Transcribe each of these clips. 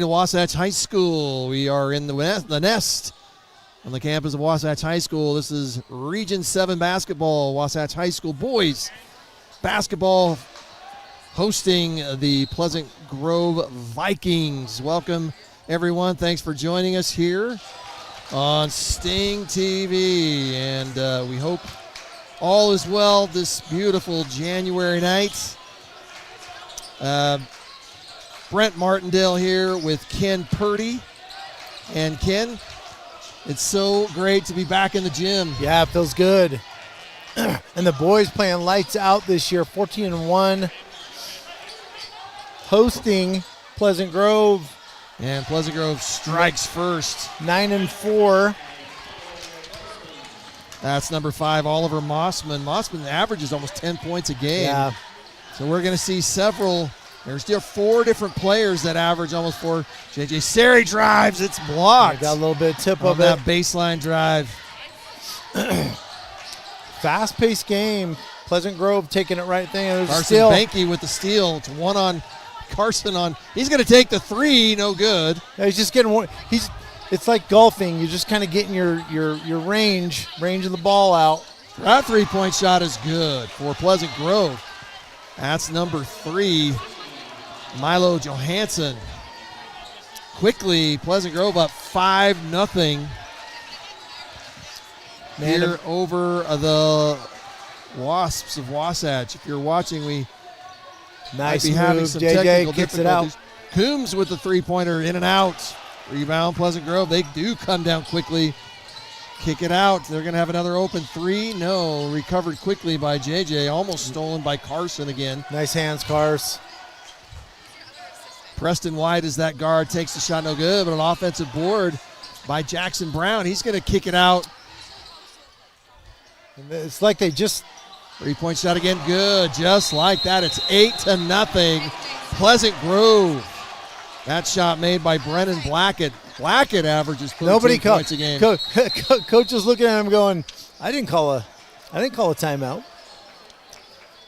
To Wasatch High School. We are in the nest on the campus of Wasatch High School. This is Region 7 basketball. Wasatch High School boys basketball hosting the Pleasant Grove Vikings. Welcome, everyone. Thanks for joining us here on Sting TV. And we hope all is well this beautiful January night. Brent Martindale here with Ken Purdy. And Ken, it's so great to be back in the gym. Yeah, it feels good. And the boys playing lights out this year, 14-1, hosting Pleasant Grove. And Pleasant Grove strikes first. 9-4. That's number 5, Oliver Mossman. Mossman averages almost 10 points a game. Yeah. So we're going to see several. There's still 4 different players that average almost 4. J.J. Sari drives. It's blocked. Got a little bit of tip on of that it. baseline drive. Fast-paced game. Pleasant Grove taking it right there. Carson Banky with the steal. It's one on Carson on. He's going to take the 3. No good. Yeah, he's just getting one. It's like golfing. You're just kind of getting your range of the ball out. That 3-point shot is good for Pleasant Grove. That's number 3. Milo Johansson. Quickly, Pleasant Grove up 5-0 here over the Wasps of Wasatch. If you're watching, we might be having some technical kicks difficulties. it out. Coombs with the 3-pointer in and out. Rebound, Pleasant Grove. They do come down quickly. Kick it out. They're going to have another open 3. No, recovered quickly by JJ. Almost stolen by Carson again. Nice hands, Cars. Preston White is that guard. Takes the shot, no good, but an offensive board by Jackson Brown. He's going to kick it out. It's like they just... 3-point shot again, good. Just like that, it's 8-0. Pleasant Grove. That shot made by Brennan Blackett. Blackett averages 13 points a game. Coach is looking at him going, I didn't call a timeout.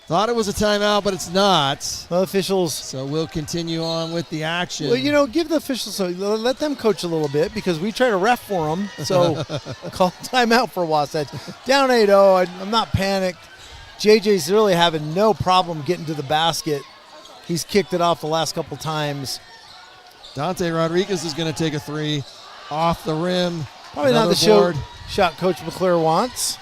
Thought it was a timeout, but it's not. Well, officials. So we'll continue on with the action. Well, give the officials, let them coach a little bit because we try to ref for them. So call timeout for Wasatch. Down 8-0. I'm not panicked. JJ's really having no problem getting to the basket. He's kicked it off the last couple times. Dante Rodriguez is going to take a 3 off the rim. Probably not the shot Coach McClure wants.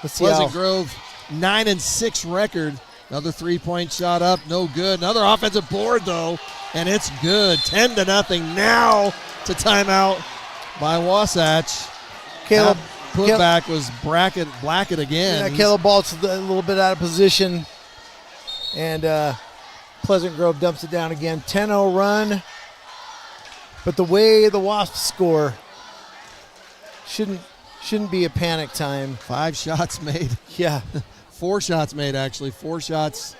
Let's see. Pleasant Grove 9-6 record. Another 3-point shot up, no good. Another offensive board though, and it's good. 10-0 now to timeout by Wasatch. Caleb putback was Blackett again. Yeah, Caleb Balt's a little bit out of position, and Pleasant Grove dumps it down again. 10-0 run, but the way the Wasps score shouldn't be a panic time. 5 shots made. Yeah. 4 shots made, actually. 4 shots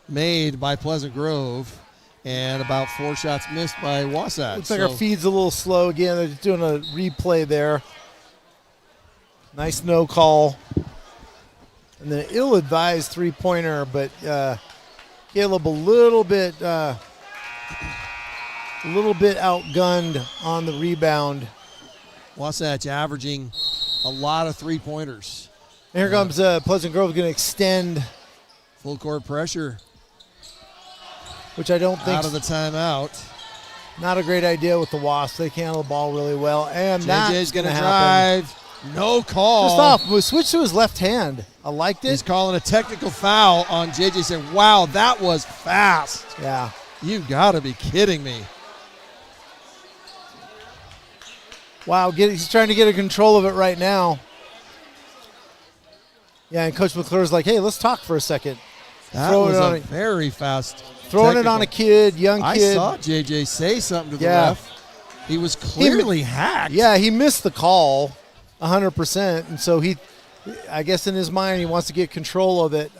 made by Pleasant Grove and about 4 shots missed by Wasatch. Looks like our feed's a little slow again. They're doing a replay there. Nice no call. And then an ill-advised 3-pointer, but Caleb a little bit outgunned on the rebound. Wasatch averaging a lot of 3-pointers. And here comes Pleasant Grove going to extend. Full court pressure. Which I don't think. Out of the timeout. Not a great idea with the Wasps. They can handle the ball really well. And JJ's going to drive. No call. First off, we switched to his left hand. I liked it. He's calling a technical foul on JJ. Said, wow, that was fast. Yeah. You got to be kidding me. Wow, he's trying to get a control of it right now. Yeah, and Coach McClure's like, hey, let's talk for a second. That was a very fast throwing it on a kid, young kid. I saw JJ say something to the ref. He was clearly hacked. Yeah, he missed the call 100%, and so I guess in his mind he wants to get control of it.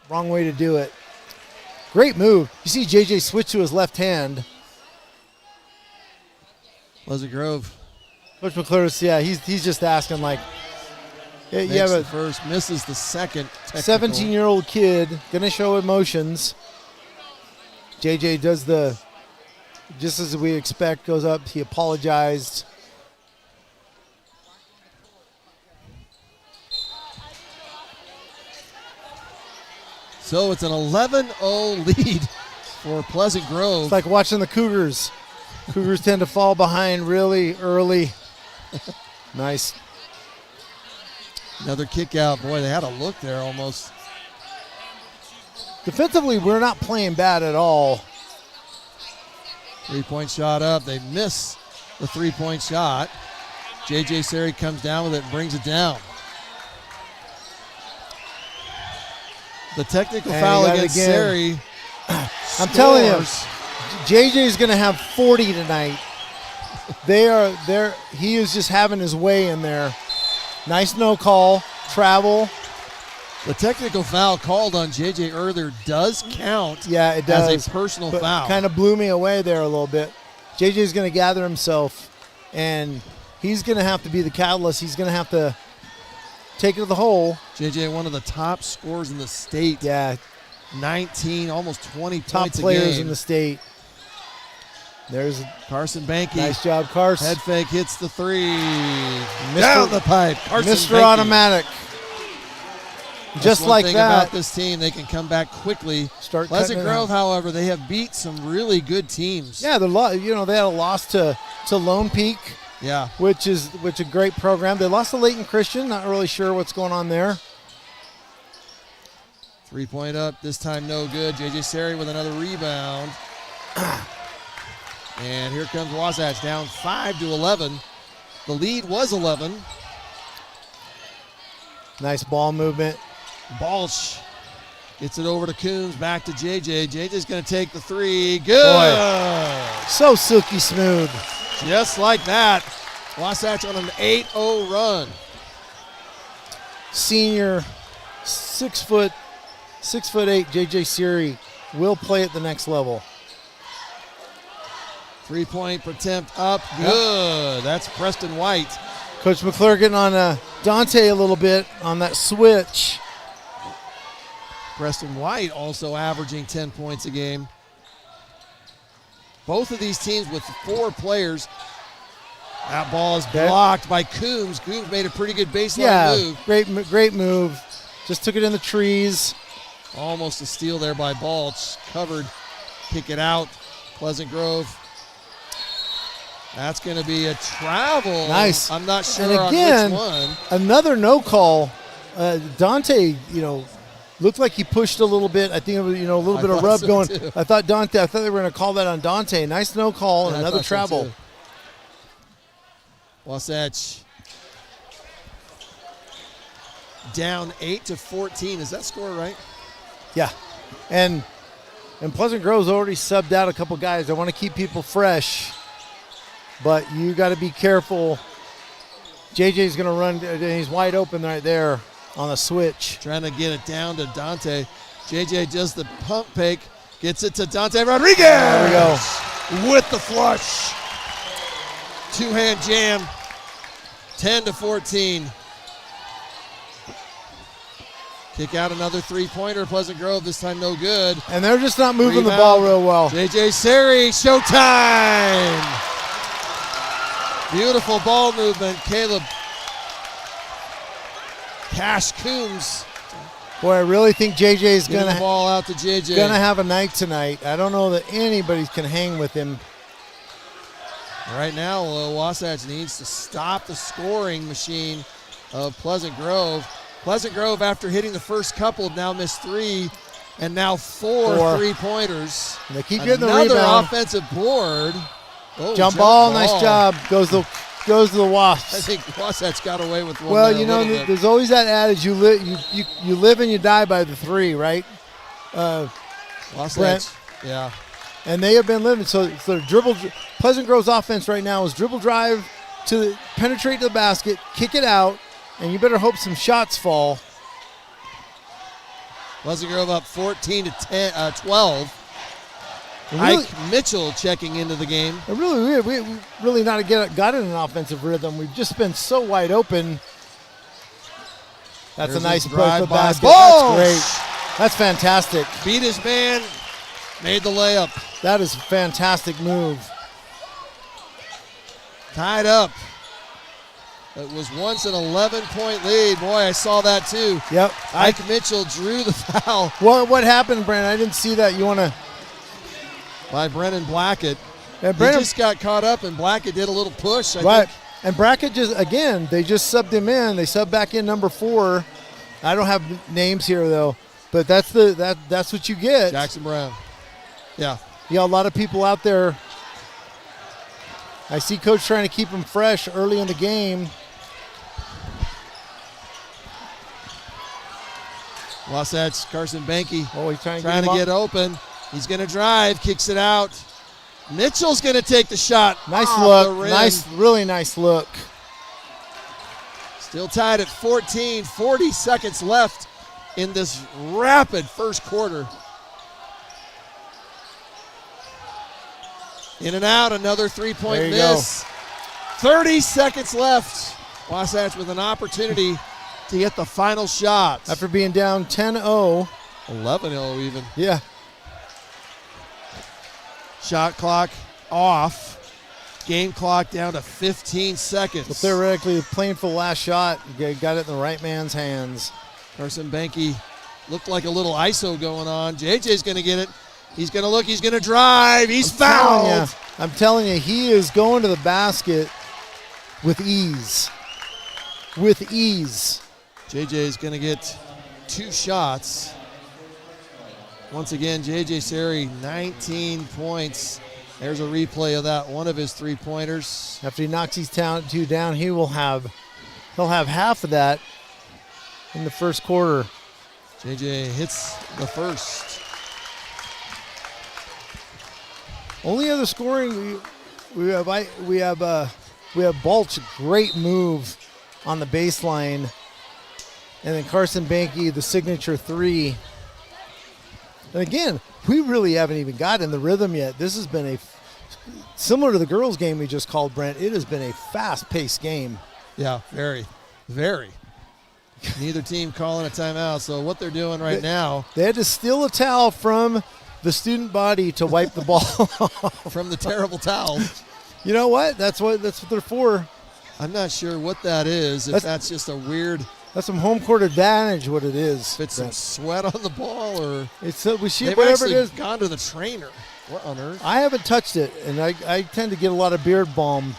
Wrong way to do it. Great move. You see JJ switch to his left hand. Pleasant Grove. Coach McClure's, yeah, he's just asking like, Makes you have the first, misses the second. 17-year-old kid, going to show emotions. JJ does just as we expect, goes up. He apologized. So it's an 11-0 lead for Pleasant Grove. It's like watching the Cougars. Cougars tend to fall behind really early. Nice. Another kick out. Boy, they had a look there almost. Defensively, we're not playing bad at all. 3-point shot up. They miss the 3-point shot. J.J. Sari comes down with it and brings it down. The technical foul against Sari. I'm telling you, JJ is going to have 40 tonight. He is just having his way in there. Nice no call, travel. The technical foul called on J.J. earlier does count. Yeah, it does. As a personal foul. Kind of blew me away there a little bit. JJ is going to gather himself, and he's going to have to be the catalyst. He's going to have to take it to the hole. J.J., one of the top scorers in the state. Yeah. 19, almost 20 top points players a game. In the state. There's Carson Banke. Nice job, Carson. Head fake hits the three. Down the pipe. Carson Mr. Banke. Automatic. Just like that. About this team, they can come back quickly. Pleasant Grove, however, they have beat some really good teams. Yeah, they had a loss to Lone Peak. Yeah, which a great program. They lost to Layton Christian. Not really sure what's going on there. 3-point up, this time no good. J.J. Sari with another rebound. And here comes Wasatch down 5-11. The lead was 11. Nice ball movement. Balch gets it over to Coombs, back to JJ. JJ's going to take the three. Good. Boy, so silky smooth. Just like that. Wasatch on an 8-0 run. Senior, 6'8", J.J. Sari will play at the next level. 3-point attempt up. Good. That's Preston White. Coach McClure getting on Dante a little bit on that switch. Preston White also averaging 10 points a game. Both of these teams with 4 players. That ball is blocked by Coombs. Coombs made a pretty good baseline move. Great move. Just took it in the trees. Almost a steal there by Balch. Covered. Kick it out. Pleasant Grove. That's going to be a travel. Nice. I'm not sure and again, on which one. Another no call. Dante, looked like he pushed a little bit. I think it was, a little bit of rub going. Too. I thought they were going to call that on Dante. Nice no call and another travel. So Wasatch down 8-14. Is that score right? Yeah. And Pleasant Grove's already subbed out a couple guys. I want to keep people fresh. But you got to be careful. JJ's going to run, and he's wide open right there on the switch. Trying to get it down to Dante. JJ does the pump fake, gets it to Dante Rodriguez. There we go. With the flush. Two-hand jam. 10-14. Kick out another three-pointer. Pleasant Grove, this time no good. And they're just not moving the ball real well. J.J. Sari, showtime. Beautiful ball movement. Caleb Cash Coombs. Boy, I really think JJ is going to the ball out to JJ. Going to have a night tonight. I don't know that anybody can hang with him. Right now, Wasatch needs to stop the scoring machine of Pleasant Grove. Pleasant Grove, after hitting the first couple, now missed 3, and now 4 three-pointers. They keep getting the rebound. Another offensive board. Oh, jump ball, nice job. Goes to the Wasps. I think Wasatch got away with one. Well, there's always that adage: you live and you die by the 3, right? Wasatch, Brent. yeah. And they have been living. So dribble. Pleasant Grove's offense right now is dribble drive to penetrate to the basket, kick it out, and you better hope some shots fall. Pleasant Grove up 14-12. Really, Ike Mitchell checking into the game. We really not got in an offensive rhythm. We've just been so wide open. That's a nice play for the basket. That's great. That's fantastic. Beat his man. Made the layup. That is a fantastic move. Tied up. It was once an 11-point lead. Boy, I saw that too. Yep. Ike Mitchell drew the foul. What happened, Brandon? I didn't see that. You want to? By Brennan Blackett. Yeah, He just got caught up, and Blackett did a little push. I right. think. And Brackett they just subbed him in. They subbed back in number 4. I don't have names here though, but that's what you get. Jackson Brown. Yeah. A lot of people out there. I see Coach trying to keep him fresh early in the game. Wasatch, Carson Banky. Oh, he's trying to get open. He's going to drive, kicks it out. Mitchell's going to take the shot. Nice off the look. rim. Really nice look. Still tied at 14, 40 seconds left in this rapid first quarter. In and out, another three-point miss. 30 seconds left. Wasatch with an opportunity to get the final shot. After being down 10-0. 11-0 even. Yeah. Shot clock off. Game clock down to 15 seconds. But theoretically, playing for the last shot, you got it in the right man's hands. Carson Banky looked like a little ISO going on. JJ's going to get it. He's going to look. He's going to drive. He's fouled. I'm telling you, he is going to the basket with ease. With ease. JJ is going to get 2 shots. Once again, JJ Seri, 19 points. There's a replay of that, one of his 3-pointers. After he knocks these 2 down, he'll have half of that in the first quarter. JJ hits the first. Only other scoring we have Balch, great move on the baseline, and then Carson Banky, the signature 3. And again, we really haven't even gotten the rhythm yet. This has been similar to the girls' game we just called, Brent. It has been a fast-paced game. Yeah, very, very. Neither team calling a timeout. So what they're doing right now, they had to steal a towel from the student body to wipe the ball from the terrible towel. You know what? That's what they're for. I'm not sure what that is. If that's just a weird. That's some home court advantage. What it is. If it's some sweat on the ball, or it's whatever it is. Gone to the trainer. What on earth? I haven't touched it, and I tend to get a lot of beard balm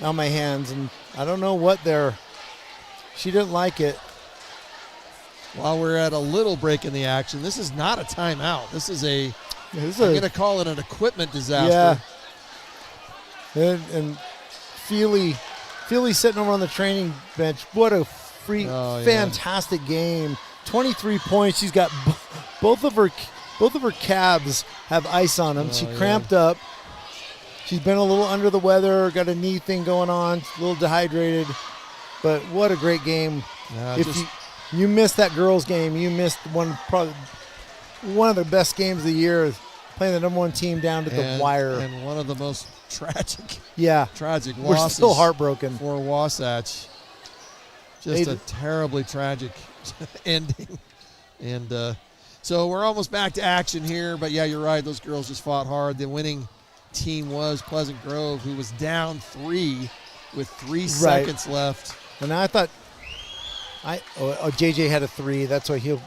on my hands, and I don't know what she didn't like it. While we're at a little break in the action, this is not a timeout. This is I'm going to call it an equipment disaster. Yeah. And Feely sitting over on the training bench. What a fantastic game. 23 points. She's got both of her calves have ice on them. She cramped up. She's been a little under the weather, got a knee thing going on, a little dehydrated. But what a great game. If you missed that girls' game, you missed probably one of the best games of the year, playing the number 1 team down to the wire. And one of the most tragic losses. We're still heartbroken for Wasatch. Just a terribly tragic ending. And so we're almost back to action here. But, yeah, you're right. Those girls just fought hard. The winning team was Pleasant Grove, who was down 3 with 3 seconds left. And I thought JJ had a 3. That's why they were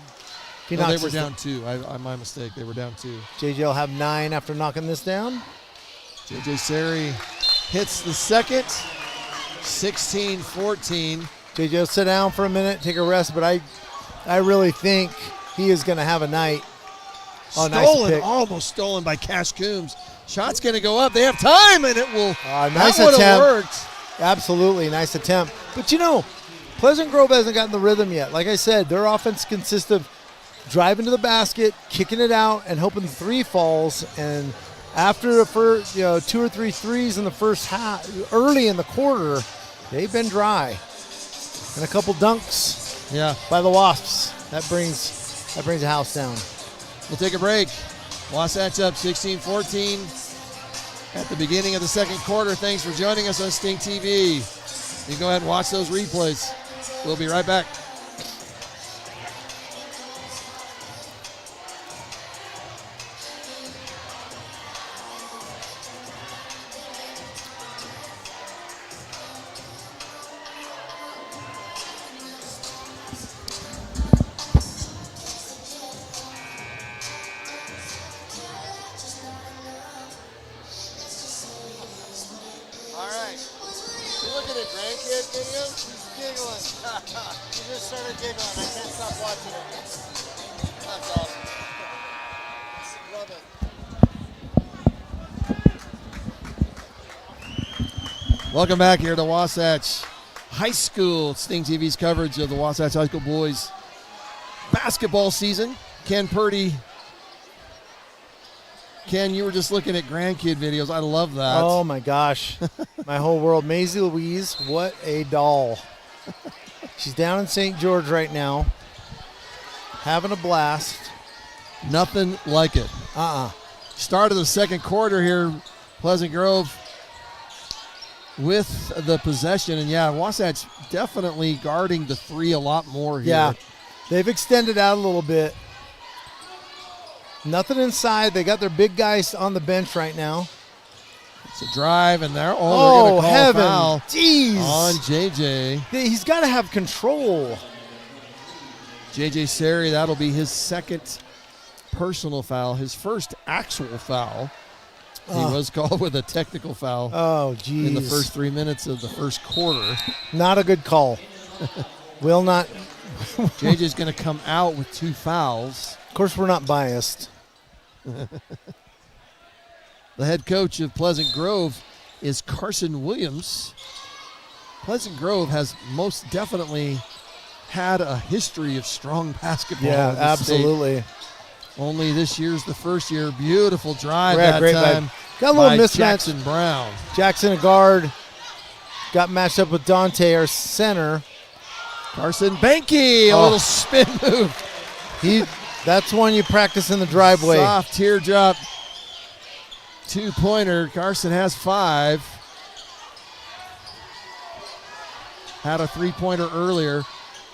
down 2. My mistake. They were down 2. JJ will have 9 after knocking this down. JJ Seri hits the second. 16-14. JJ will sit down for a minute, take a rest, but I really think he is going to have a night. Oh, nice pick. Almost stolen by Cash Coombs. Shot's going to go up. They have time, and it will. Nice that would attempt. have worked. Absolutely, nice attempt. But, Pleasant Grove hasn't gotten the rhythm yet. Like I said, their offense consists of driving to the basket, kicking it out, and hoping 3 falls. And after the first, 2 or 3 threes in the first half, early in the quarter, they've been dry. And a couple dunks by the Wasps. That brings a house down. We'll take a break. Wasatch up 16-14 at the beginning of the second quarter. Thanks for joining us on Sting TV. You can go ahead and watch those replays. We'll be right back. looking at grandkid videos? He's giggling. He just started giggling. I can't stop watching it. That's awesome. Love it. Welcome back here to Wasatch High School. Sting TV's coverage of the Wasatch High School boys basketball season. Ken Purdy. Ken, you were just looking at grandkid videos. I love that. Oh, my gosh. My whole world. Maisie Louise, what a doll. She's down in St. George right now, having a blast. Nothing like it. Start of the second quarter here, Pleasant Grove with the possession. And, yeah, Wasatch definitely guarding the three a lot more here. Yeah, they've extended out a little bit. Nothing inside. They got their big guys on the bench right now. It's a drive, and they're going to call heaven. a foul Jeez. on JJ. He's got to have control. JJ Sari, that'll be his second personal foul, his first actual foul. He was called with a technical foul in the first 3 minutes of the first quarter. Not a good call. Will not. JJ's going to come out with 2 fouls. Of course, we're not biased. The head coach of Pleasant Grove is Carson Williams. Pleasant Grove has most definitely had a history of strong basketball. Yeah, in the absolutely. state. Only this year's the first year. Beautiful drive Great time. Got a little by mismatch. Jackson Brown. Jackson, a guard, got matched up with Dante, our center. Carson Benke, a little spin move. That's one you practice in the driveway. Soft teardrop 2-pointer. Carson has 5. Had a 3-pointer earlier.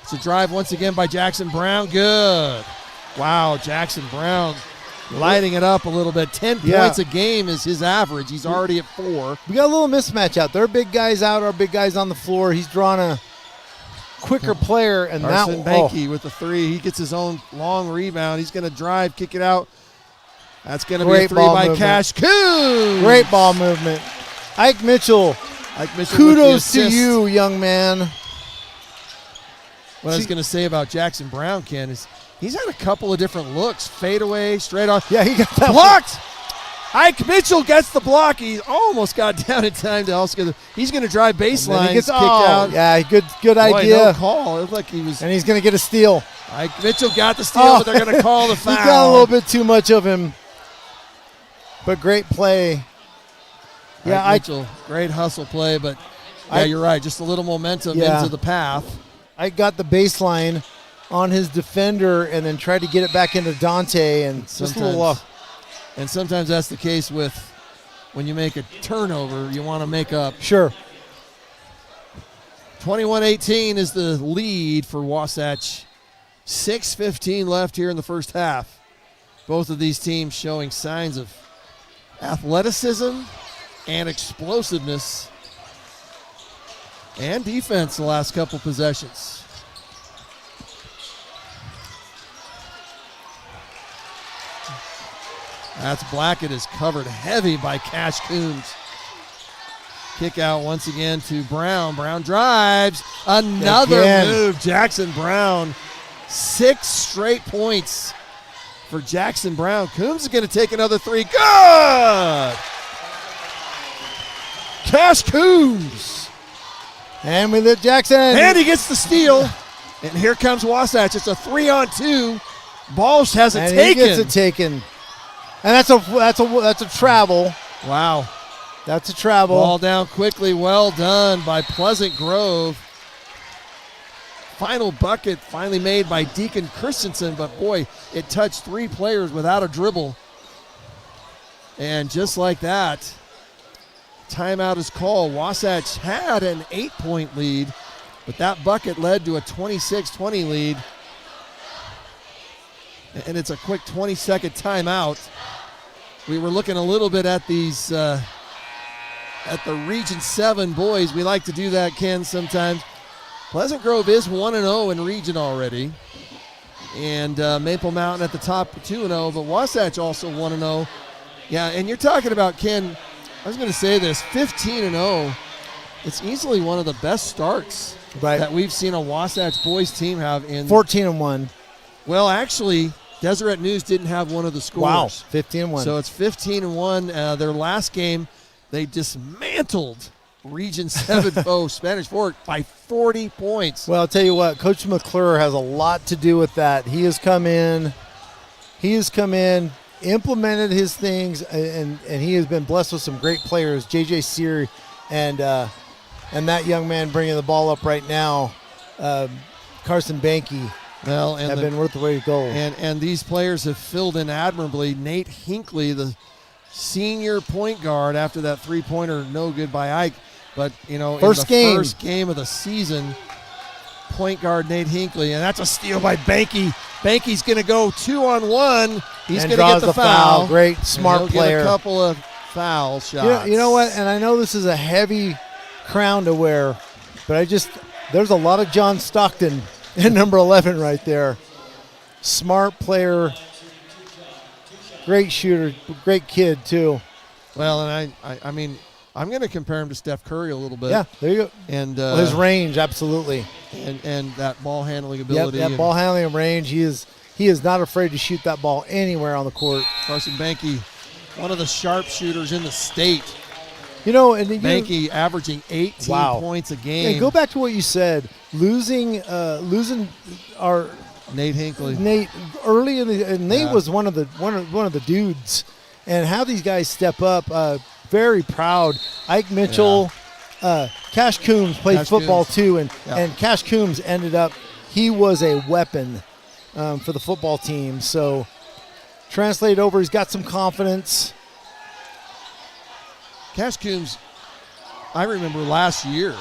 It's a drive once again by Jackson Brown. Good. Wow, Jackson Brown lighting it up a little bit. 10 points a game is his average. He's already at 4. We got a little mismatch out. Their big guys out, our big guys on the floor. He's drawn a quicker player, and Carson Benke with the 3. He gets his own long rebound. He's going to drive, kick it out. That's going to be a 3 by movement. Cash Coons. Great ball movement. Ike Mitchell, kudos to you, young man. What I was going to say about Jackson Brown, Ken, is he's had a couple of different looks. Fade away, straight on. Yeah, he got that blocked. Ike Mitchell gets the block. He almost got down in time to also get he's going to drive baseline. He gets kicked out. Yeah, good Boy, idea. No call. It looked like he was. And he's going to get a steal. Ike Mitchell got the steal, but they're going to call the foul. He got a little bit too much of him. But great play. Yeah, Ike Mitchell, great hustle play, but yeah, you're right. Just a little momentum into the path. I got the baseline on his defender and then tried to get it back into Dante, and just a little off. And sometimes that's the case with when you make a turnover, you want to make up. Sure. 21-18 is the lead for Wasatch. 6:15 left here in the first half. Both of these teams showing signs of athleticism and explosiveness and defense the last couple possessions. That's Blackett is covered heavy by Cash Coons. Kick out once again to Brown. Brown drives. Another move. Jackson Brown. 6 straight points for Jackson Brown. Coombs is going to take another 3. Good! Cash Coombs. And we let Jackson. And he gets the steal. And here comes Wasatch. It's a 3-on-2. Balls has it taken. He gets it taken. And that's a travel. Wow. That's a travel. Ball down quickly. Well done by Pleasant Grove. Final bucket finally made by Deacon Christensen, but boy, it touched 3 players without a dribble. And just like that, timeout is called. Wasatch had an 8-point lead, but that bucket led to a 26-20 lead. And it's a quick 20-second timeout. We were looking a little bit at these, at the Region 7 boys. We like to do that, Ken, sometimes. Pleasant Grove is 1-0 in Region already. And Maple Mountain at the top 2-0, but Wasatch also 1-0. Yeah, and you're talking about, Ken, I was going to say this, 15-0 It's easily one of the best starts that we've seen a Wasatch boys team have in 14-1. Well, actually, Deseret News didn't have one of the scores. Wow, 15-1. So it's 15-1. Their last game, they dismantled Region 7 foe Spanish Fork by 40 points. Well, I'll tell you what, Coach McClure has a lot to do with that. He has come in, implemented his things, and he has been blessed with some great players. J.J. Sear and that young man bringing the ball up right now, Carson Banky, have been worth the way to go. And these players have filled in admirably. Nate Hinckley, the senior point guard, after that three-pointer, no good by Ike. But, first game of the season, point guard Nate Hinckley, and that's a steal by Banky. Banky's going to go 2-on-1. He's going to get the foul. Great, smart player. Get a couple of foul shots. You know what? And I know this is a heavy crown to wear, but there's a lot of John Stockton in number 11 right there. Smart player, great shooter, great kid too. Well, and I mean, I'm going to compare him to Steph Curry a little bit. Yeah, there you go. And his range, absolutely. And that ball handling ability. Yep, that ball handling range. He is not afraid to shoot that ball anywhere on the court. Carson Banky, one of the sharpshooters in the state. Banky averaging 18 points a game. Yeah, go back to what you said. Losing our Nate Hinckley. Nate early and Nate was one of the dudes. And how these guys step up. Very proud. Ike Mitchell, Cash Coombs played football too, and Cash Coombs he was a weapon for the football team. So translate over, he's got some confidence. Cash Coombs, I remember last year,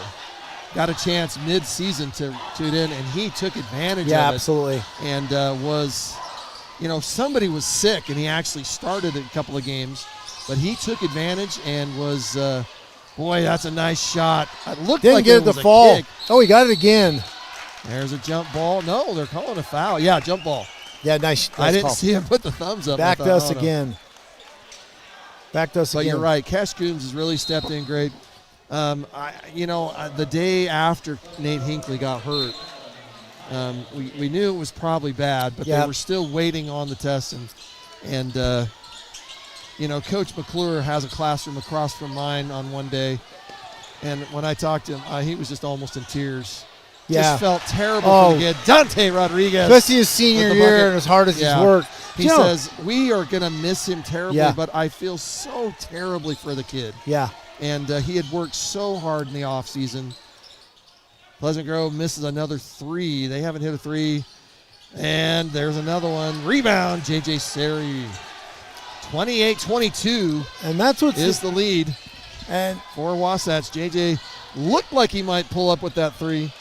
got a chance mid-season to tune in, and he took advantage of it. Yeah, absolutely. And somebody was sick, and he actually started a couple of games. But he took advantage and was, that's a nice shot. It looked Didn't like get it was the fall. Kick. Oh, he got it again. There's a jump ball. No, they're calling a foul. Yeah, jump ball. Yeah, nice I didn't call. see him put the thumbs up. Backed us again. But you're right. Cash Coombs has really stepped in great. The day after Nate Hinckley got hurt, we knew it was probably bad, but they were still waiting on the test. And Coach McClure has a classroom across from mine on one day. And when I talked to him, he was just almost in tears. Yeah. Just felt terrible for the kid. Dante Rodriguez. Especially his senior year and as hard as he's worked. He says, we are going to miss him terribly, but I feel so terribly for the kid. Yeah. And he had worked so hard in the offseason. Pleasant Grove misses another three. They haven't hit a three. And there's another one. Rebound, J.J. Seri. 28-22 and that's what is the lead. And for Wasatch, J.J. looked like he might pull up with that three.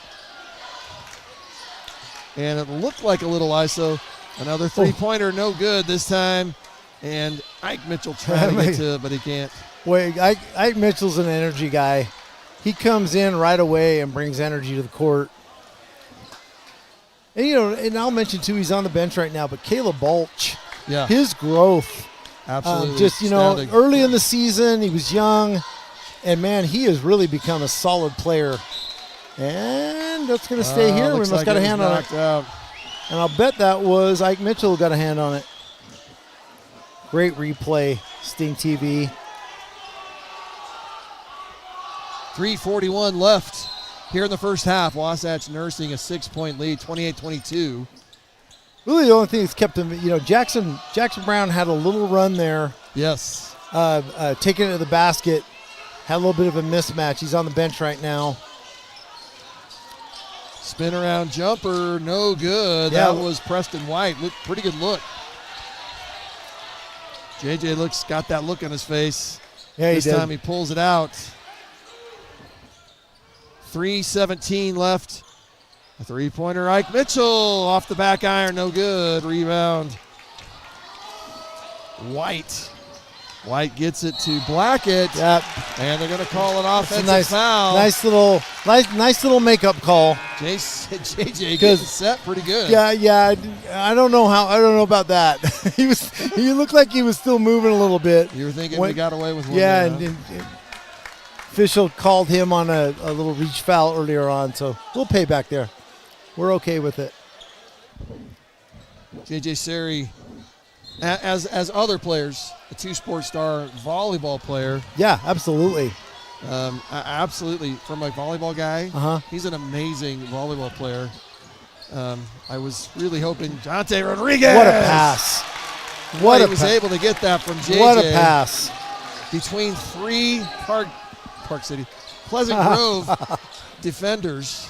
And it looked like a little ISO. Another three-pointer, no good this time. And Ike Mitchell trying to get to it, but he can't. Wait, Ike Mitchell's an energy guy. He comes in right away and brings energy to the court. And, and I'll mention, too, he's on the bench right now, but Caleb Balch, his growth. Absolutely. Early in the season, he was young. And, man, he has really become a solid player. And that's going to stay here. We must got a hand on it. Out. And I'll bet that was Ike Mitchell who got a hand on it. Great replay, Sting TV. 3:41 left here in the first half. Wasatch nursing a 6-point lead, 28-22. Really the only thing that's kept him, Jackson Brown had a little run there. Yes. Taking it to the basket. Had a little bit of a mismatch. He's on the bench right now. Spin around jumper, no good. Yeah. That was Preston White. Pretty good look. JJ got that look on his face. Yeah, this time he pulls it out. 3:17 left. A three-pointer, Ike Mitchell off the back iron, no good. Rebound. White gets it to Blackett. Yep. And they're going to call an offensive foul. Nice little makeup call. JJ getting set pretty good. Yeah. I don't know about that. He looked like he was still moving a little bit. You were thinking we got away with one. Yeah, and Official called him on a little reach foul earlier on, so we'll pay back there. We're okay with it. JJ Seri, as other players, a two-sport star volleyball player. Yeah, absolutely. Absolutely. From a volleyball guy, he's an amazing volleyball player. I was really hoping Dante Rodriguez. What a pass. He was able to get that from JJ. What a pass. Between three Park City, Pleasant Grove defenders.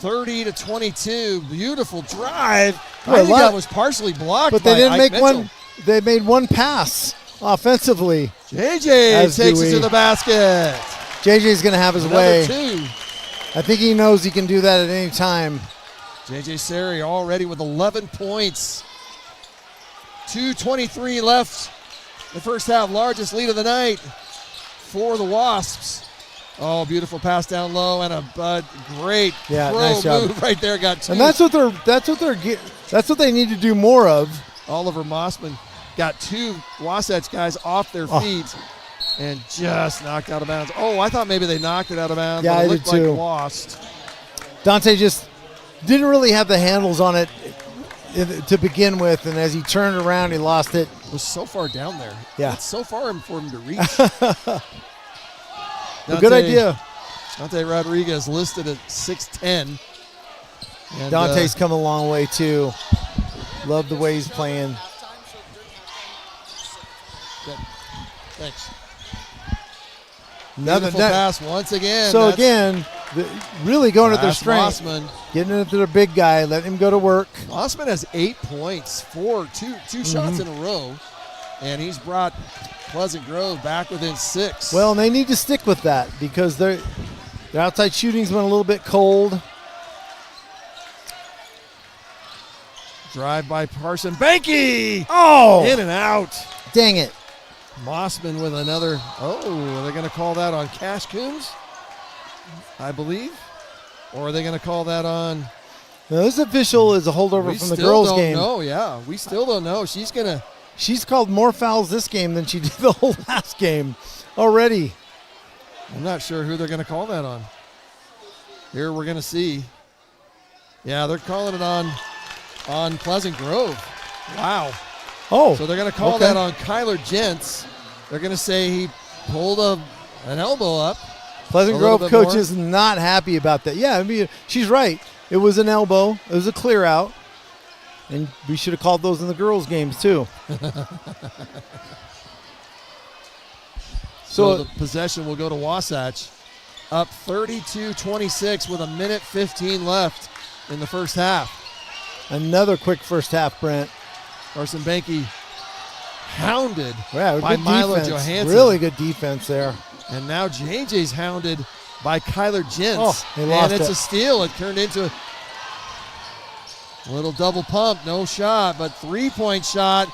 30-22. Beautiful drive. I think that was partially blocked. But they didn't Ike make Mitchell. one. They made one pass offensively. JJ takes it to the basket. JJ's going to have his way. Two. I think he knows he can do that at any time. JJ Seri already with 11 points. 2:23 left. The first half, largest lead of the night for the Wasps. Oh, beautiful pass down low and a great nice job. move right there. Got two. And that's what they need to do more of. Oliver Mossman got two Wasatch guys off their feet and just knocked out of bounds. Oh, I thought maybe they knocked it out of bounds. Yeah, but it I looked did too. like lost. Dante just didn't really have the handles on it to begin with, and as he turned around, he lost it. It was so far down there. Yeah. It's so far for him to reach. A good idea. Dante Rodriguez listed at 6'10". And, Dante's come a long way, too. Love the way he's playing. Good. Thanks. Another Beautiful pass once again. So again, really going at their strength. Mossman. Getting into their big guy, letting him go to work. Mossman has 8 points, two shots in a row, and he's brought Pleasant Grove back within 6. Well, and they need to stick with that because their outside shooting's been a little bit cold. Drive by Parson. Banky! Oh! In and out. Dang it. Mossman with another. Oh, are they going to call that on Cash Coombs? I believe. Or are they going to call that on? Now, this official is a holdover from the girls' game. No, yeah. We still don't know. She's called more fouls this game than she did the whole last game already. I'm not sure who they're going to call that on. Here we're going to see. Yeah, they're calling it on Pleasant Grove. Wow. Oh. So they're going to call that on Kyler Gents. They're going to say he pulled an elbow up. Pleasant Grove coach is not happy about that. Yeah, I mean, she's right. It was an elbow. It was a clear out. And we should have called those in the girls' games, too. So the possession will go to Wasatch. Up 32-26 with 1:15 left in the first half. Another quick first half, Brent. Carson Banky hounded by good Milo defense. Johansson. Really good defense there. And now JJ's hounded by Kyler Gents. Oh, he lost and it's it. a steal. It turned into a little double pump. No shot, but three-point shot.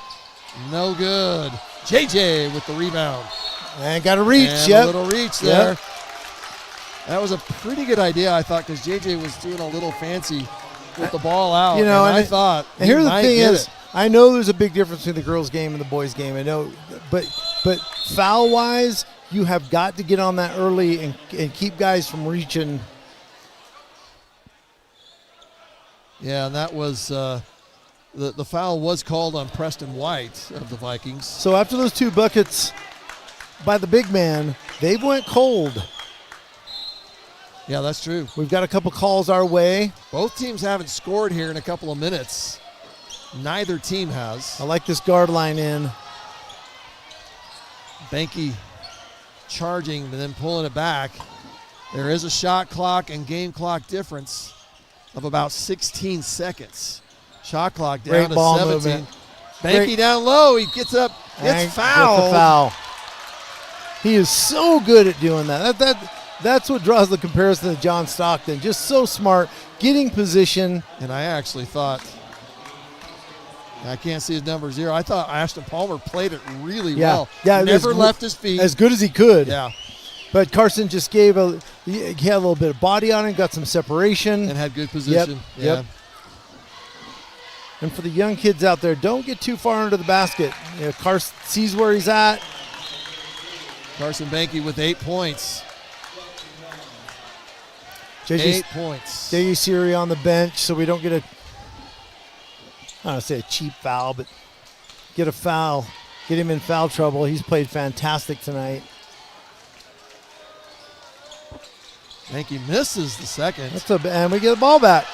No good. JJ with the rebound. And got a reach, and a little reach there. Yep. That was a pretty good idea, I thought, because JJ was doing a little fancy with the ball out. You know, and I thought, and here's the thing is, it. I know there's a big difference between the girls' game and the boys' game. I know, but foul-wise, you have got to get on that early and keep guys from reaching. Yeah, and that was the foul was called on Preston White of the Vikings. So after those two buckets by the big man, they went cold. Yeah, that's true. We've got a couple calls our way. Both teams haven't scored here in a couple of minutes. Neither team has. I like this guard line in. Banky charging and then pulling it back. There is a shot clock and game clock difference of about 16 seconds. Shot clock down Great to ball 17. movement. Banky down low. He gets up, gets fouled. Gets a foul. He is so good at doing that. That's what draws the comparison to John Stockton. Just so smart, getting position. And I actually thought, I can't see his number 0. I thought Ashton Palmer played it really well. Yeah, never left his feet. As good as he could. Yeah. But Carson just he had a little bit of body on him, got some separation. And had good position. Yep. And for the young kids out there, don't get too far under the basket. Carson sees where he's at. Carson Benke with 8 points. JJ 8 points. JJ Siri on the bench, so we don't get I don't want to say a cheap foul, but get a foul. Get him in foul trouble. He's played fantastic tonight. Benke misses the second. And we get the ball back.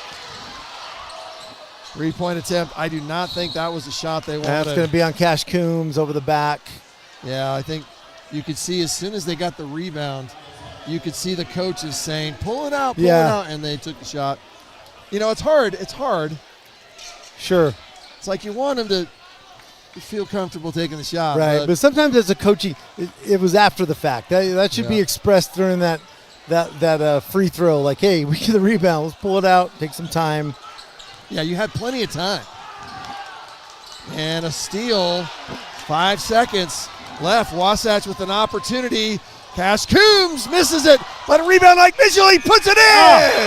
3-point attempt. I do not think that was the shot they wanted. That's going to be on Cash Coombs over the back. Yeah, I think you could see as soon as they got the rebound, you could see the coaches saying, pull it out, pull it out, and they took the shot. You know, it's hard. It's hard. Sure. It's like you want them to feel comfortable taking the shot. Right, but sometimes as a coach, it was after the fact. That should be expressed during that free throw. Like, hey, we get the rebound. Let's pull it out, take some time. Yeah, you had plenty of time. And a steal. 5 seconds left. Wasatch with an opportunity. Cash Coombs misses it, but a rebound like Mitchell. He puts it in.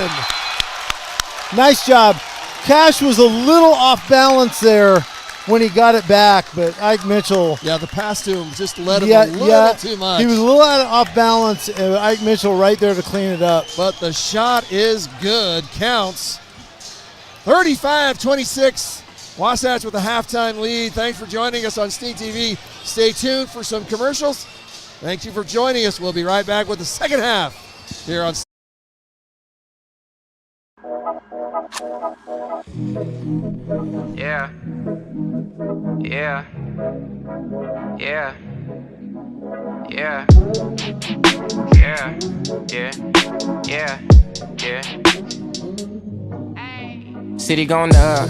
Oh. Nice job. Cash was a little off balance there when he got it back, but Ike Mitchell. Yeah, the pass to him just led him a little too much. He was a little off balance. Ike Mitchell right there to clean it up. But the shot is good. Counts. 35-26. Wasatch with a halftime lead. Thanks for joining us on Sneak TV. Stay tuned for some commercials. Thank you for joining us. We'll be right back with the second half here on Yeah. Yeah. Yeah. Yeah. Yeah. Yeah. Yeah. Yeah. City going up,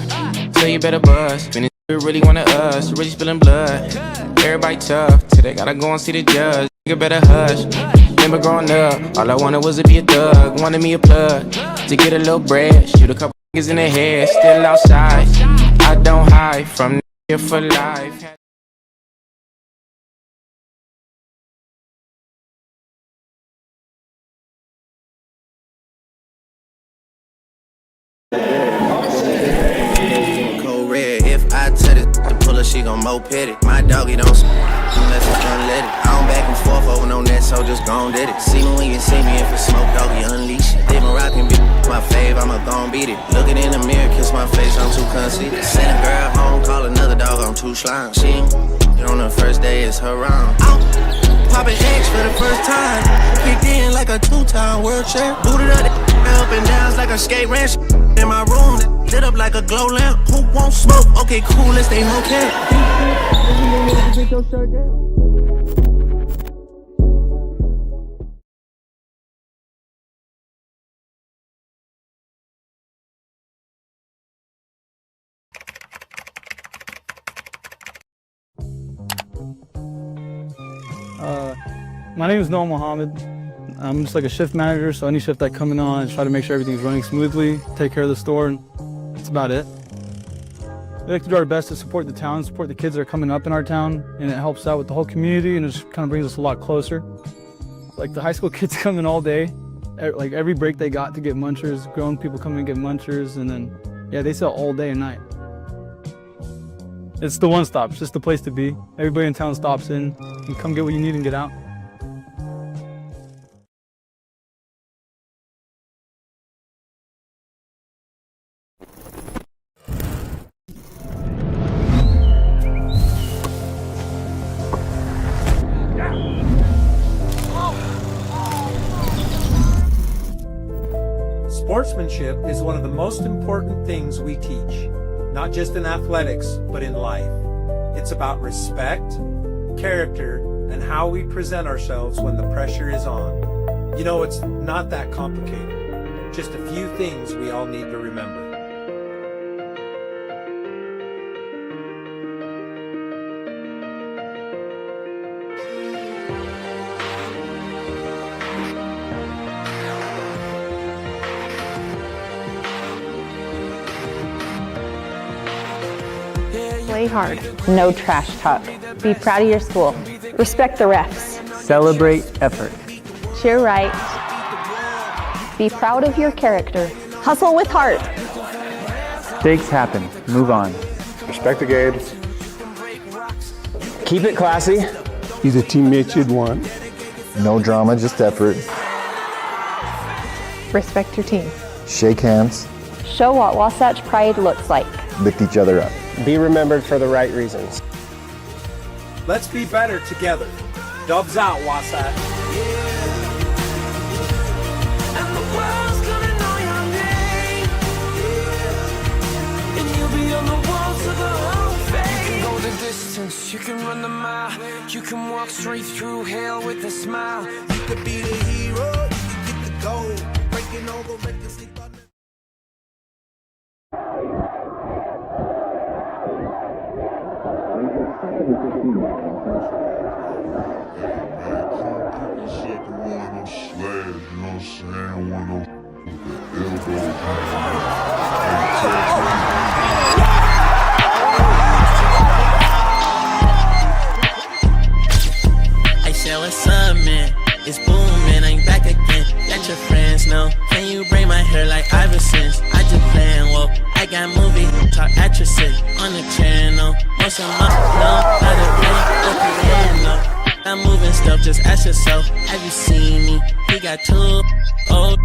so you better bust. Finish really wanted us, really spilling blood. Everybody tough, till they gotta go and see the judge. Nigga better hush. Remember growing up, all I wanted was to be a thug. Wanted me a plug, to get a little bread. Shoot a couple niggas in the head, still outside. I don't hide from here for life. She gon' moped it. My doggy don't unless it's unlet it. I don't back and forth over no net, so just gon' did it. See me when you see me, if it's smoke, doggy, unleash it. They been rockin' be my fave, I'ma gon' beat it. Looking in the mirror, kiss my face, I'm too conceited. Send a girl home, call another dog, I'm too slime. She ain't on the first day, it's her round. Poppin' X for the first time. Kicked in like a 2-time world champ. Booted up and downs like a skate ranch. In my room, lit up like a glow lamp. Who won't smoke? Okay, cool, let's stay no camp. My name is Noah Mohammed. I'm just like a shift manager, so any shift I come in on, I try to make sure everything's running smoothly, take care of the store, and that's about it. We like to do our best to support the town, support the kids that are coming up in our town, and it helps out with the whole community, and it just kind of brings us a lot closer. Like the high school kids come in all day, like every break they got to get munchers, grown people come in and get munchers, and then, yeah, they sell all day and night. It's the one stop, it's just the place to be. Everybody in town stops in, and come get what you need and get out. Sportsmanship is one of the most important things we teach, not just in athletics, but in life. It's about respect, character, and how we present ourselves when the pressure is on. You know, it's not that complicated. Just a few things we all need to remember. Play hard. No trash talk. Be proud of your school. Respect the refs. Celebrate effort. Cheer right. Be proud of your character. Hustle with heart. Mistakes happen. Move on. Respect the game. Keep it classy. He's a teammate you'd want. No drama, just effort. Respect your team. Shake hands. Show what Wasatch pride looks like. Lift each other up. Be remembered for the right reasons. Let's be better together. Dubs out, Wasatch. You can run the mile, you can walk straight through hell with a smile. You could be the hero, you can get the gold, breaking all the records. What's up, man? It's booming, I'm back again. Let your friends know. Can you braid my hair like Iverson's? I just playing, whoa. I got movie talk actresses on the channel. Most of my know how to play the piano. I'm moving stuff, just ask yourself, have you seen me? He got 2 old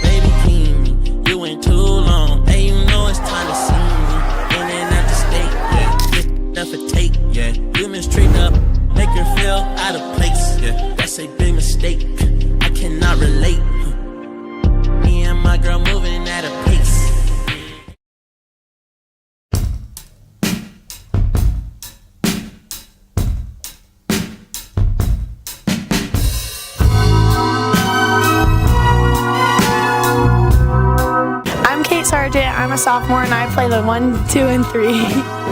baby clean me. You went too long, hey, you know it's time to see me. In and out the state, yeah. Get up for take, yeah. You mistreat up. Make her feel out of place, yeah. That's a big mistake. I cannot relate. Me and my girl moving at a pace. Sargent. I'm a sophomore and I play the 1, 2, and 3.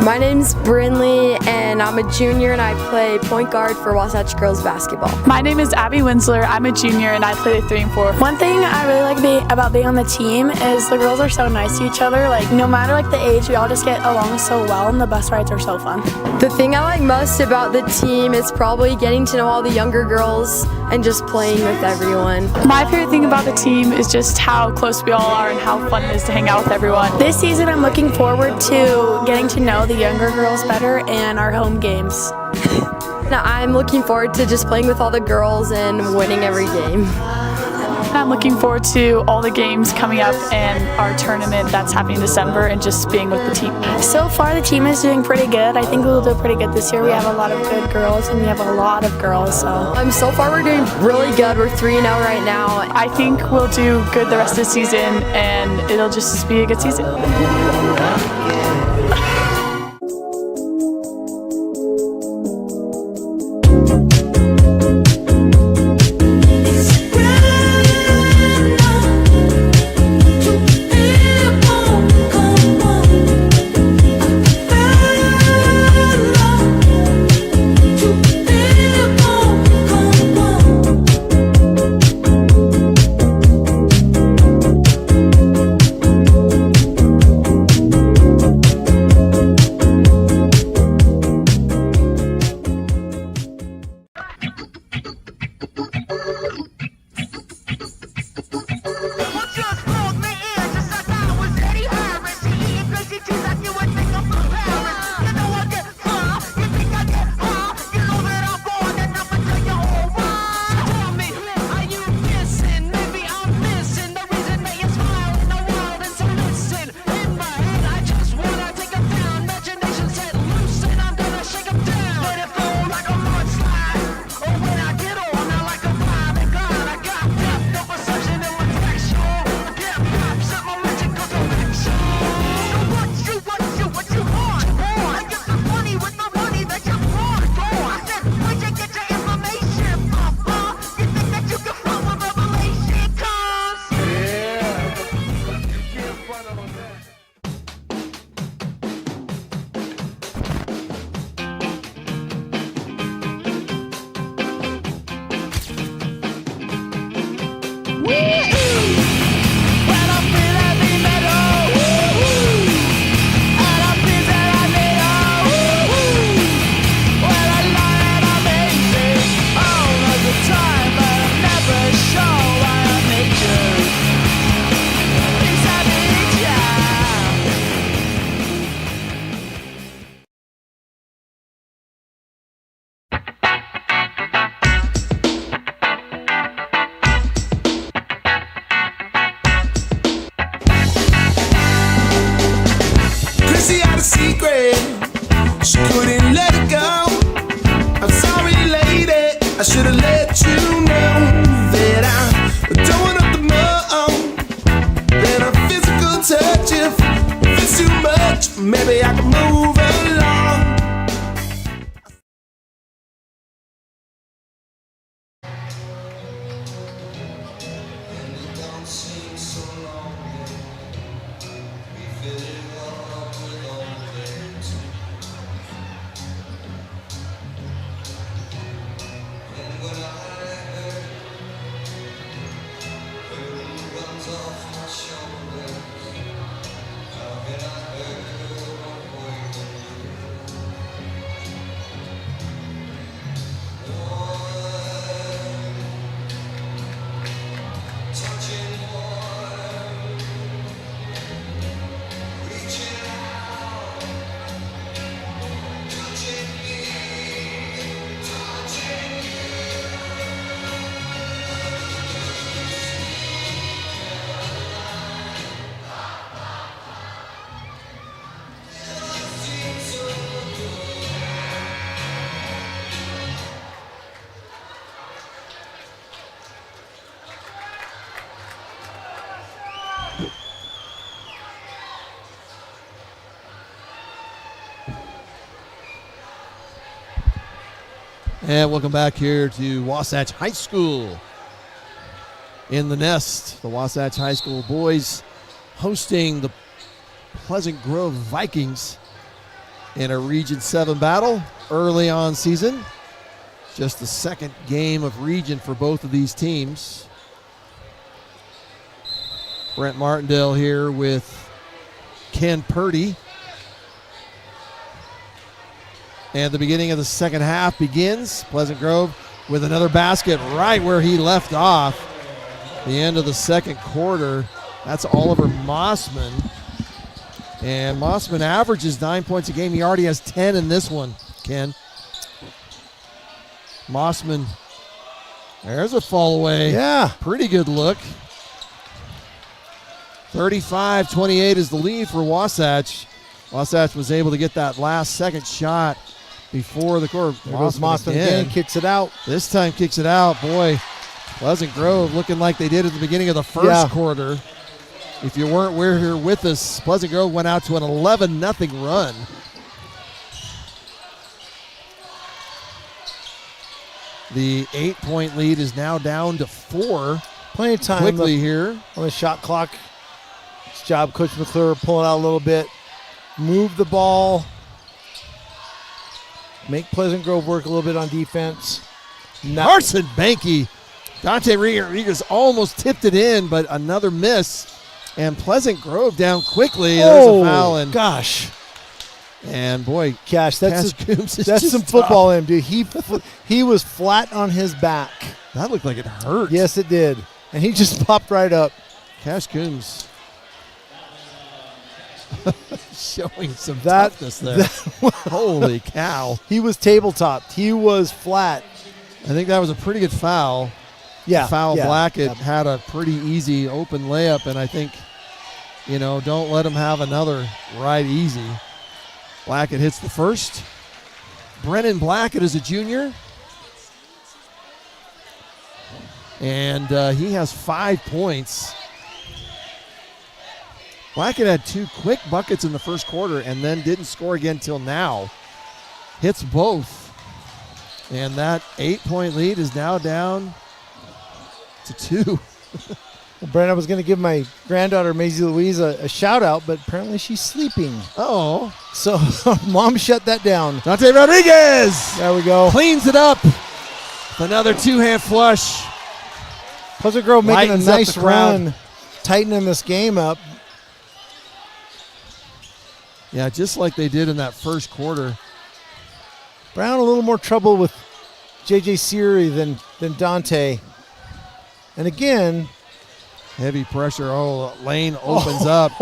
My name's Brinley and I'm a junior and I play point guard for Wasatch girls basketball. My name is Abby Winsler. I'm a junior and I play the 3 and 4. One thing I really like about being on the team is the girls are so nice to each other. Like no matter the age, we all just get along so well and the bus rides are so fun. The thing I like most about the team is probably getting to know all the younger girls and just playing with everyone. My favorite thing about the team is just how close we all are and how fun it is to hang out with everyone. This season I'm looking forward to getting to know the younger girls better and our home games. I'm looking forward to just playing with all the girls and winning every game. I'm looking forward to all the games coming up and our tournament that's happening in December and just being with the team. So far the team is doing pretty good. I think we'll do pretty good this year. We have a lot of good girls and we have a lot of girls. So far we're doing really good. We're 3-0 right now. I think we'll do good the rest of the season and it'll just be a good season. I should have let you know that I don't want up the mud. Then a physical touch, if it's too much, maybe I can move along. And welcome back here to Wasatch High School in the Nest. The Wasatch High School boys hosting the Pleasant Grove Vikings in a Region 7 battle early on season. Just the second game of Region for both of these teams. Brent Martindale here with Ken Purdy. And the beginning of the second half begins. Pleasant Grove with another basket right where he left off. The end of the second quarter. That's Oliver Mossman. And Mossman averages 9 points a game. He already has 10 in this one, Ken. Mossman, there's a fall away. Yeah. Pretty good look. 35-28 is the lead for Wasatch. Wasatch was able to get that last second shot before the quarter. There goes Mossman again, kicks it out. This time kicks it out. Boy, Pleasant Grove looking like they did at the beginning of the first quarter. If you weren't here with us, Pleasant Grove went out to an 11-0 run. The 8-point lead is now down to 4. Plenty of time quickly here on the shot clock. It's job, Coach McClure, pull it out a little bit. Move the ball. Make Pleasant Grove work a little bit on defense. Carson Banky. Dante Rodriguez almost tipped it in, but another miss. And Pleasant Grove down quickly. There's a foul. And gosh. And boy, Cash, that's some tough. football in him, dude. He was flat on his back. That looked like it hurt. Yes, it did. And he just popped right up. Cash Coombs showing some toughness there. Holy cow. He was tabletopped. He was flat. I think that was a pretty good foul. Yeah. Blackett had a pretty easy open layup, and I think, don't let him have another right easy. Blackett hits the first. Brennan Blackett is a junior. And he has 5 points. Blackett had 2 quick buckets in the first quarter and then didn't score again till now. Hits both. And that 8-point lead is now down to 2. Well, Brent, I was going to give my granddaughter, Maisie Louise, a shout out, but apparently she's sleeping. Oh. So Mom shut that down. Dante Rodriguez. There we go. Cleans it up. Another two-hand flush. Pleasant Grove making Lightens a nice up the crowd. run, tightening this game up. Yeah, just like they did in that first quarter. Brown a little more trouble with J.J. Siri than Dante. And again, heavy pressure. Oh, Lane opens up.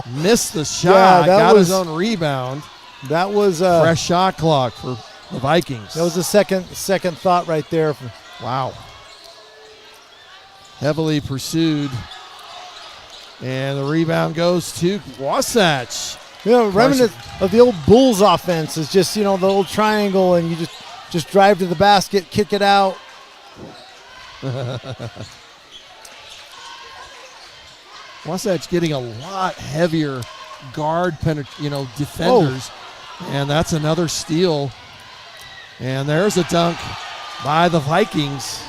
Missed the shot. Got his own rebound. That was fresh shot clock for the Vikings. That was a second thought right there. Wow. Heavily pursued. And the rebound goes to Wasatch. Remnant of the old Bulls offense is just, the old triangle, and you just just drive to the basket, kick it out. Wasatch getting a lot heavier guard defenders. And that's another steal. And there's a dunk by the Vikings.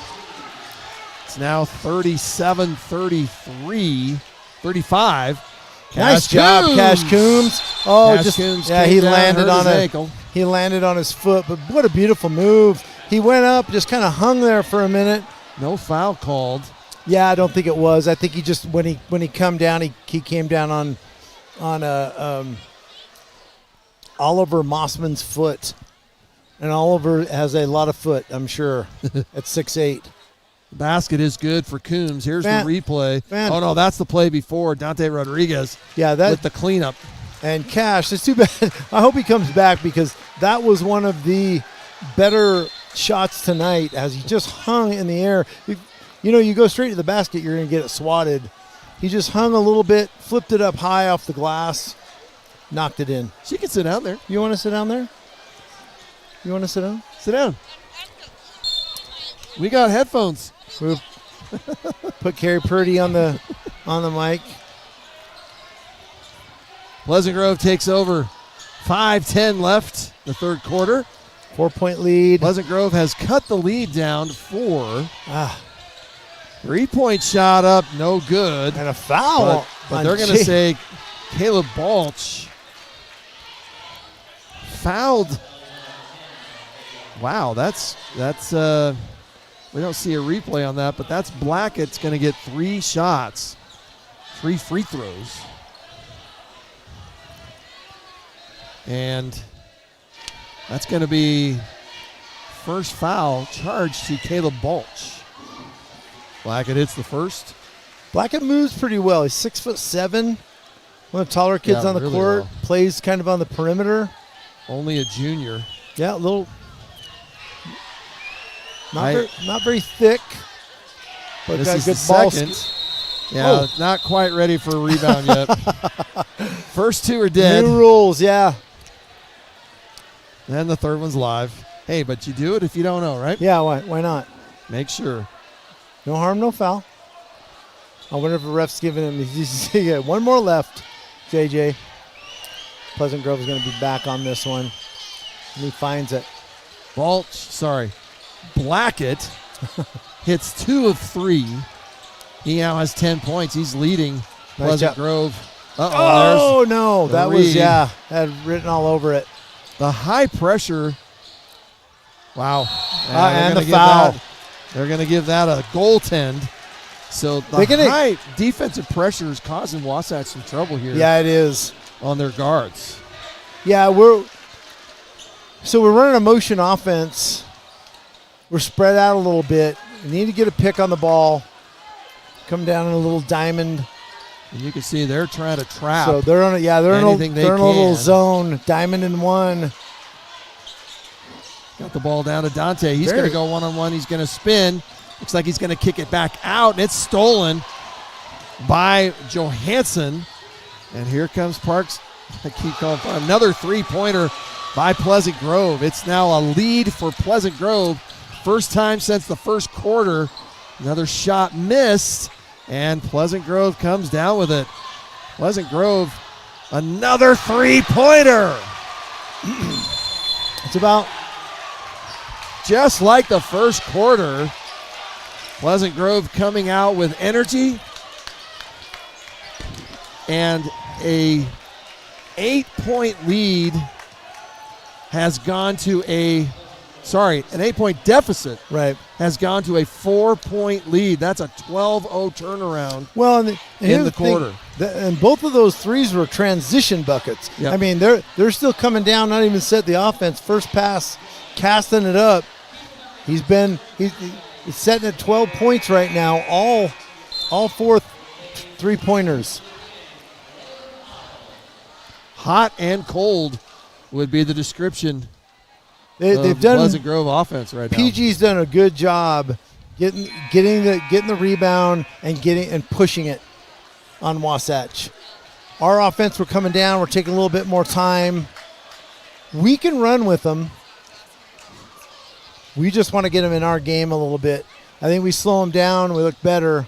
It's now 37-33, 35. Nice job, Cash Coombs. Oh, Cash Coombs he landed on ankle. He landed on his foot, but what a beautiful move. He went up, just kind of hung there for a minute. No foul called. Yeah, I don't think it was. I think he just when he come down, he came down on Oliver Mossman's foot, and Oliver has a lot of foot, I'm sure, at 6'8". The basket is good for Coombs. Here's the replay. Oh, no, that's the play before. Dante Rodriguez with the cleanup. And Cash, it's too bad. I hope he comes back because that was one of the better shots tonight as he just hung in the air. You go straight to the basket, you're going to get it swatted. He just hung a little bit, flipped it up high off the glass, knocked it in. She can sit down there. You want to sit down there? You want to sit down? Sit down. We got headphones. We'll put Carrie Purdy on the mic. Pleasant Grove takes over. 5:10 left the third quarter. 4-point lead. Pleasant Grove has cut the lead down to 4. 3-point shot up, no good. And a foul. But they're going to say Caleb Balch fouled. Wow, that's we don't see a replay on that, but that's Blackett's going to get 3 shots, 3 free throws. And that's going to be first foul charged to Caleb Balch. Blackett hits the first. Blackett moves pretty well. He's 6'7", one of the taller kids on the really court. well. Plays kind of on the perimeter. Only a junior. Yeah, a little. Not very thick, but this got is good the ball. second. Yeah, not quite ready for a rebound yet. First 2 are dead. New rules, yeah. And the third one's live. Hey, but you do it if you don't know, right? Yeah, why not? Make sure. No harm, no foul. I wonder if the ref's giving him. He's one more left, JJ. Pleasant Grove is going to be back on this one. And he finds it. Blackett hits 2 of 3. He now has 10 points. He's leading Pleasant Grove. Oh, no. That was, had written all over it. The high pressure. Wow. And the foul. They're going to give that a goaltend. So the high defensive pressure is causing Wasatch some trouble here. Yeah, it is. On their guards. Yeah, we're running a motion offense. We're spread out a little bit. We need to get a pick on the ball. Come down in a little diamond. And you can see they're trying to trap. So they're on they're in a little zone. Diamond in one. Got the ball down to Dante. He's going to go one-on-one. He's going to spin. Looks like he's going to kick it back out, and it's stolen by Johansson. And here comes Parks. I keep calling for another three-pointer by Pleasant Grove. It's now a lead for Pleasant Grove. First time since the first quarter. Another shot missed, and Pleasant Grove comes down with it. Pleasant Grove, another three-pointer. It's about just like the first quarter. Pleasant Grove coming out with energy and a 8-point lead has gone to an 8-point deficit. Right. Has gone to a 4-point lead. That's a 12-0 turnaround. Well, in the quarter. And both of those threes were transition buckets. Yep. I mean, they're still coming down, not even set the offense. First pass, casting it up. He's setting at 12 points right now. All 4 3-pointers. Hot and cold would be the description. They've done Pleasant Grove offense right now. PG's done a good job getting the rebound and pushing it on Wasatch. Our offense, we're coming down. We're taking a little bit more time. We can run with them. We just want to get them in our game a little bit. I think we slow them down. We look better.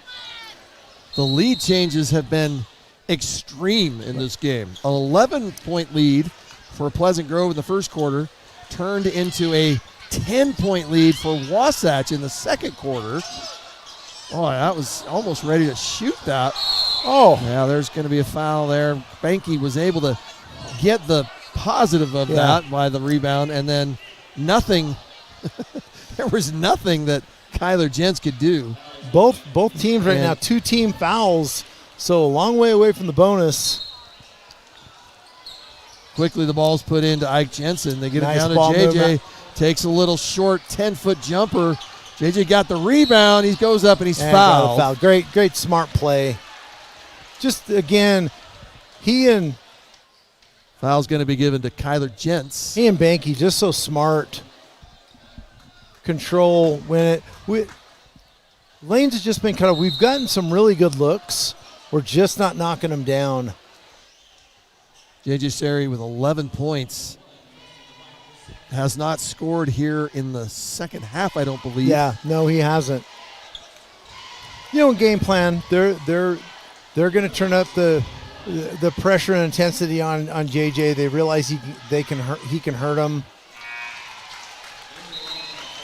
The lead changes have been extreme in this game. An 11-point lead for Pleasant Grove in the first quarter turned into a 10-point lead for Wasatch in the second quarter. Oh, that was almost ready to shoot that. Oh. Yeah, there's going to be a foul there. Banky was able to get the positive of that by the rebound, and then nothing. There was nothing that Kyler Gents could do. Both teams right now, 2 team fouls, so a long way away from the bonus. Quickly the ball's put into Ike Jensen. They get Nice it down to ball JJ. movement. Takes a little short 10-foot jumper. JJ got the rebound. He goes up and he's And fouled. got a foul. Great smart play. Just, again, Foul's going to be given to Kyler Gents. He and Banky just so smart. Control, win it. Lanes has just been kind of, we've gotten some really good looks. We're just not knocking them down. JJ Sari with 11 points. Has not scored here in the second half, I don't believe. Yeah, no, he hasn't. Game plan, they're going to turn up the pressure and intensity on JJ. They realize he can hurt them.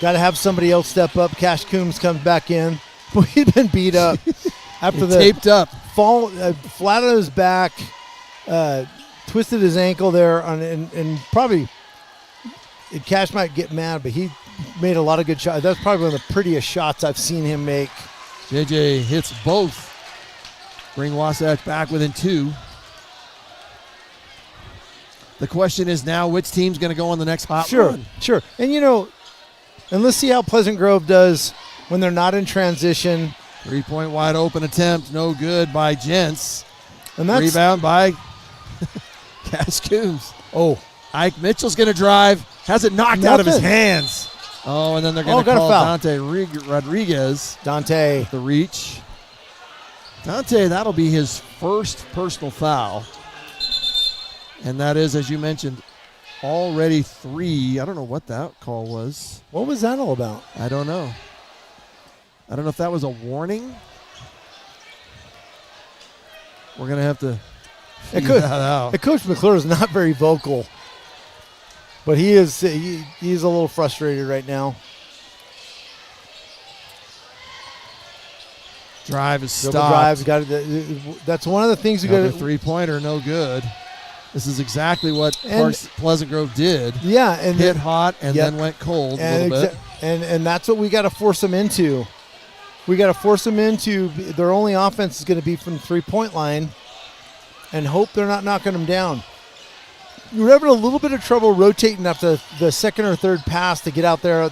Got to have somebody else step up. Cash Coombs comes back in. Boy, he'd been beat up after the taped up, fall flat on his back, twisted his ankle there, and probably Cash might get mad, but he made a lot of good shots. That's probably one of the prettiest shots I've seen him make. JJ hits both. Bring Wasatch back within 2. The question is now, which team's going to go on the next hot run? Sure. And and let's see how Pleasant Grove does when they're not in transition. 3-point wide open attempt, no good by Gents. And that's rebound by Cash Coombs. Oh, Ike Mitchell's going to drive. Has it knocked out of his hands. Oh, and then they're going to call Dante Rodriguez. Dante. With the reach. Dante, that'll be his first personal foul. And that is, as you mentioned, already 3. I don't know what that call was. What was that all about? I don't know. I don't know if that was a warning. We're going to have to figure that out. Coach McClure is not very vocal. But he's a little frustrated right now. Drive is stopped. That's one of the things you got to. 3-pointer, no good. This is exactly what Pleasant Grove did. Yeah, and hit hot and then went cold a little bit. And that's what we got to force them into. We got to force them into their only offense is going to be from the 3-point line, and hope they're not knocking them down. We're having a little bit of trouble rotating after the second or third pass to get out there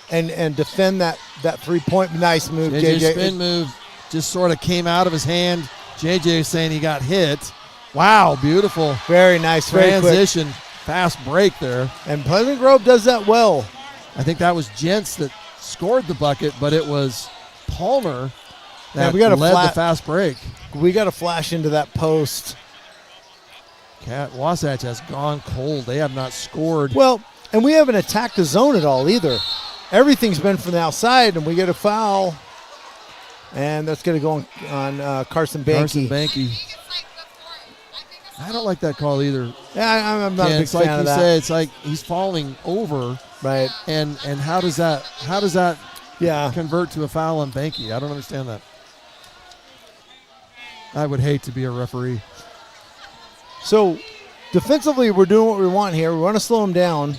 and defend that 3-point. Nice move, JJ. Spin move just sort of came out of his hand. JJ saying he got hit. Wow, beautiful. Very nice. Transition. Very quick. Fast break there. And Pleasant Grove does that well. I think that was Gents that scored the bucket, but it was Palmer that led the fast break. We got to flash into that post. Wasatch has gone cold. They have not scored. Well, and we haven't attacked the zone at all either. Everything's been from the outside, and we get a foul. And that's going to go on Carson Banky. I don't like that call either. Yeah, I'm not a big fan of that. Say, it's like he's falling over. Right. And how does that convert to a foul on Banky? I don't understand that. I would hate to be a referee. So defensively, we're doing what we want here. We want to slow them down.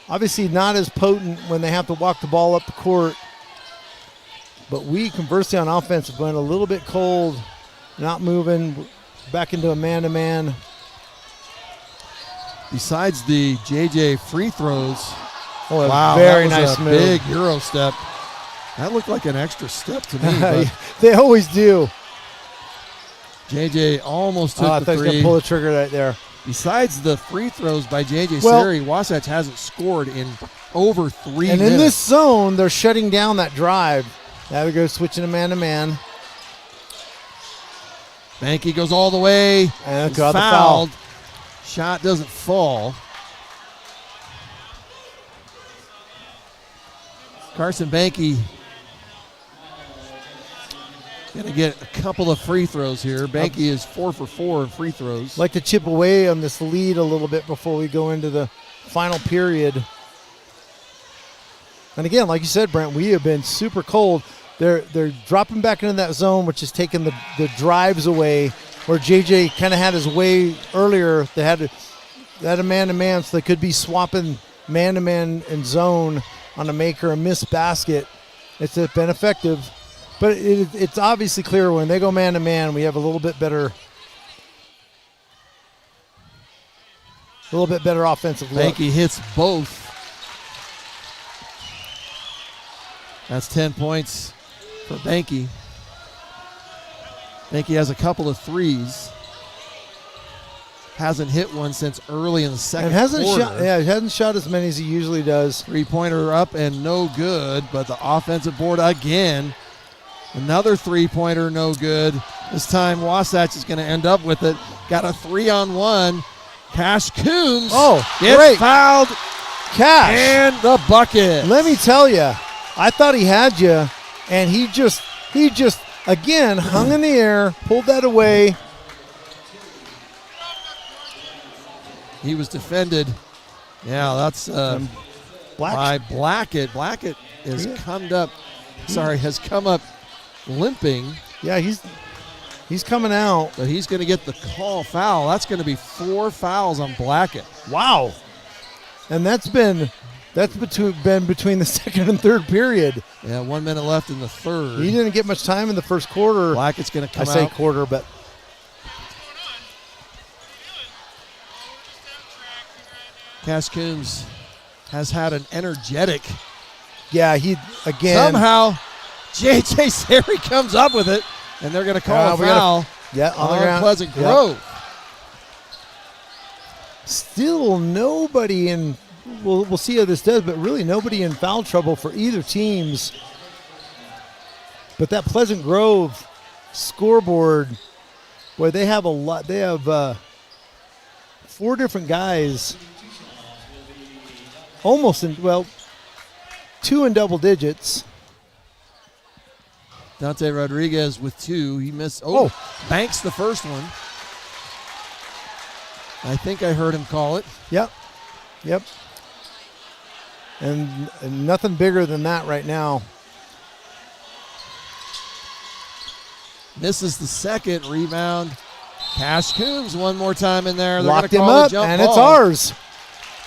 Obviously not as potent when they have to walk the ball up the court. But we, conversely, on offense, have been a little bit cold, not moving, back into a man-to-man. Besides the JJ free throws, wow, very nice move. Big Euro step. That looked like an extra step to me. They always do. JJ almost took the 3. I thought he was going to pull the trigger right there. Besides the free throws by JJ Sari, Wasatch hasn't scored in over 3 minutes. And in this zone, they're shutting down that drive. Now we go switching to man-to-man. Banky goes all the way. And got fouled. Shot doesn't fall. Carson Banky going to get a couple of free throws here. Banky is 4 for 4 in free throws. Like to chip away on this lead a little bit before we go into the final period. And again, like you said, Brent, we have been super cold. They're dropping back into that zone, which is taking the drives away, where JJ kind of had his way earlier. They had a man-to-man, so they could be swapping man-to-man and zone on a make or a miss basket. It's been effective. But it's obviously clear when they go man-to-man, we have a little bit better offensive look. Banky hits both. That's 10 points for Banky. Banky has a couple of threes. Hasn't hit one since early in the second quarter. He hasn't shot as many as he usually does. Three-pointer up and no good, but the offensive board again. Another three-pointer, no good. This time Wasatch is going to end up with it. Got a 3-on-1. Cash Coombs gets great. fouled. Cash. And the bucket. Let me tell you, I thought he had you, and he just again hung in the air, pulled that away. He was defended. Yeah, that's by Blackett. Blackett has has come up limping. Yeah, he's coming out. But he's going to get the call foul. That's going to be 4 fouls on Blackett. Wow. And that's been between the second and third period. Yeah, 1 minute left in the third. He didn't get much time in the first quarter. Blackett's going to come out. I say quarter, but Cash Coombs has had an energetic. Yeah, he again. Somehow, J.J. Sari comes up with it, and they're going to call a foul on the ground. Pleasant Grove. Still nobody in. We'll see how this does, but really nobody in foul trouble for either teams. But that Pleasant Grove scoreboard, boy, they have a lot. They have 4 different guys. Almost 2 in double digits. Dante Rodriguez with 2. He missed. Banks the first one. I think I heard him call it. Yep. And nothing bigger than that right now. Misses the second rebound. Cash Coombs one more time in there. They're Locked gonna him call up, the jump and ball. it's ours.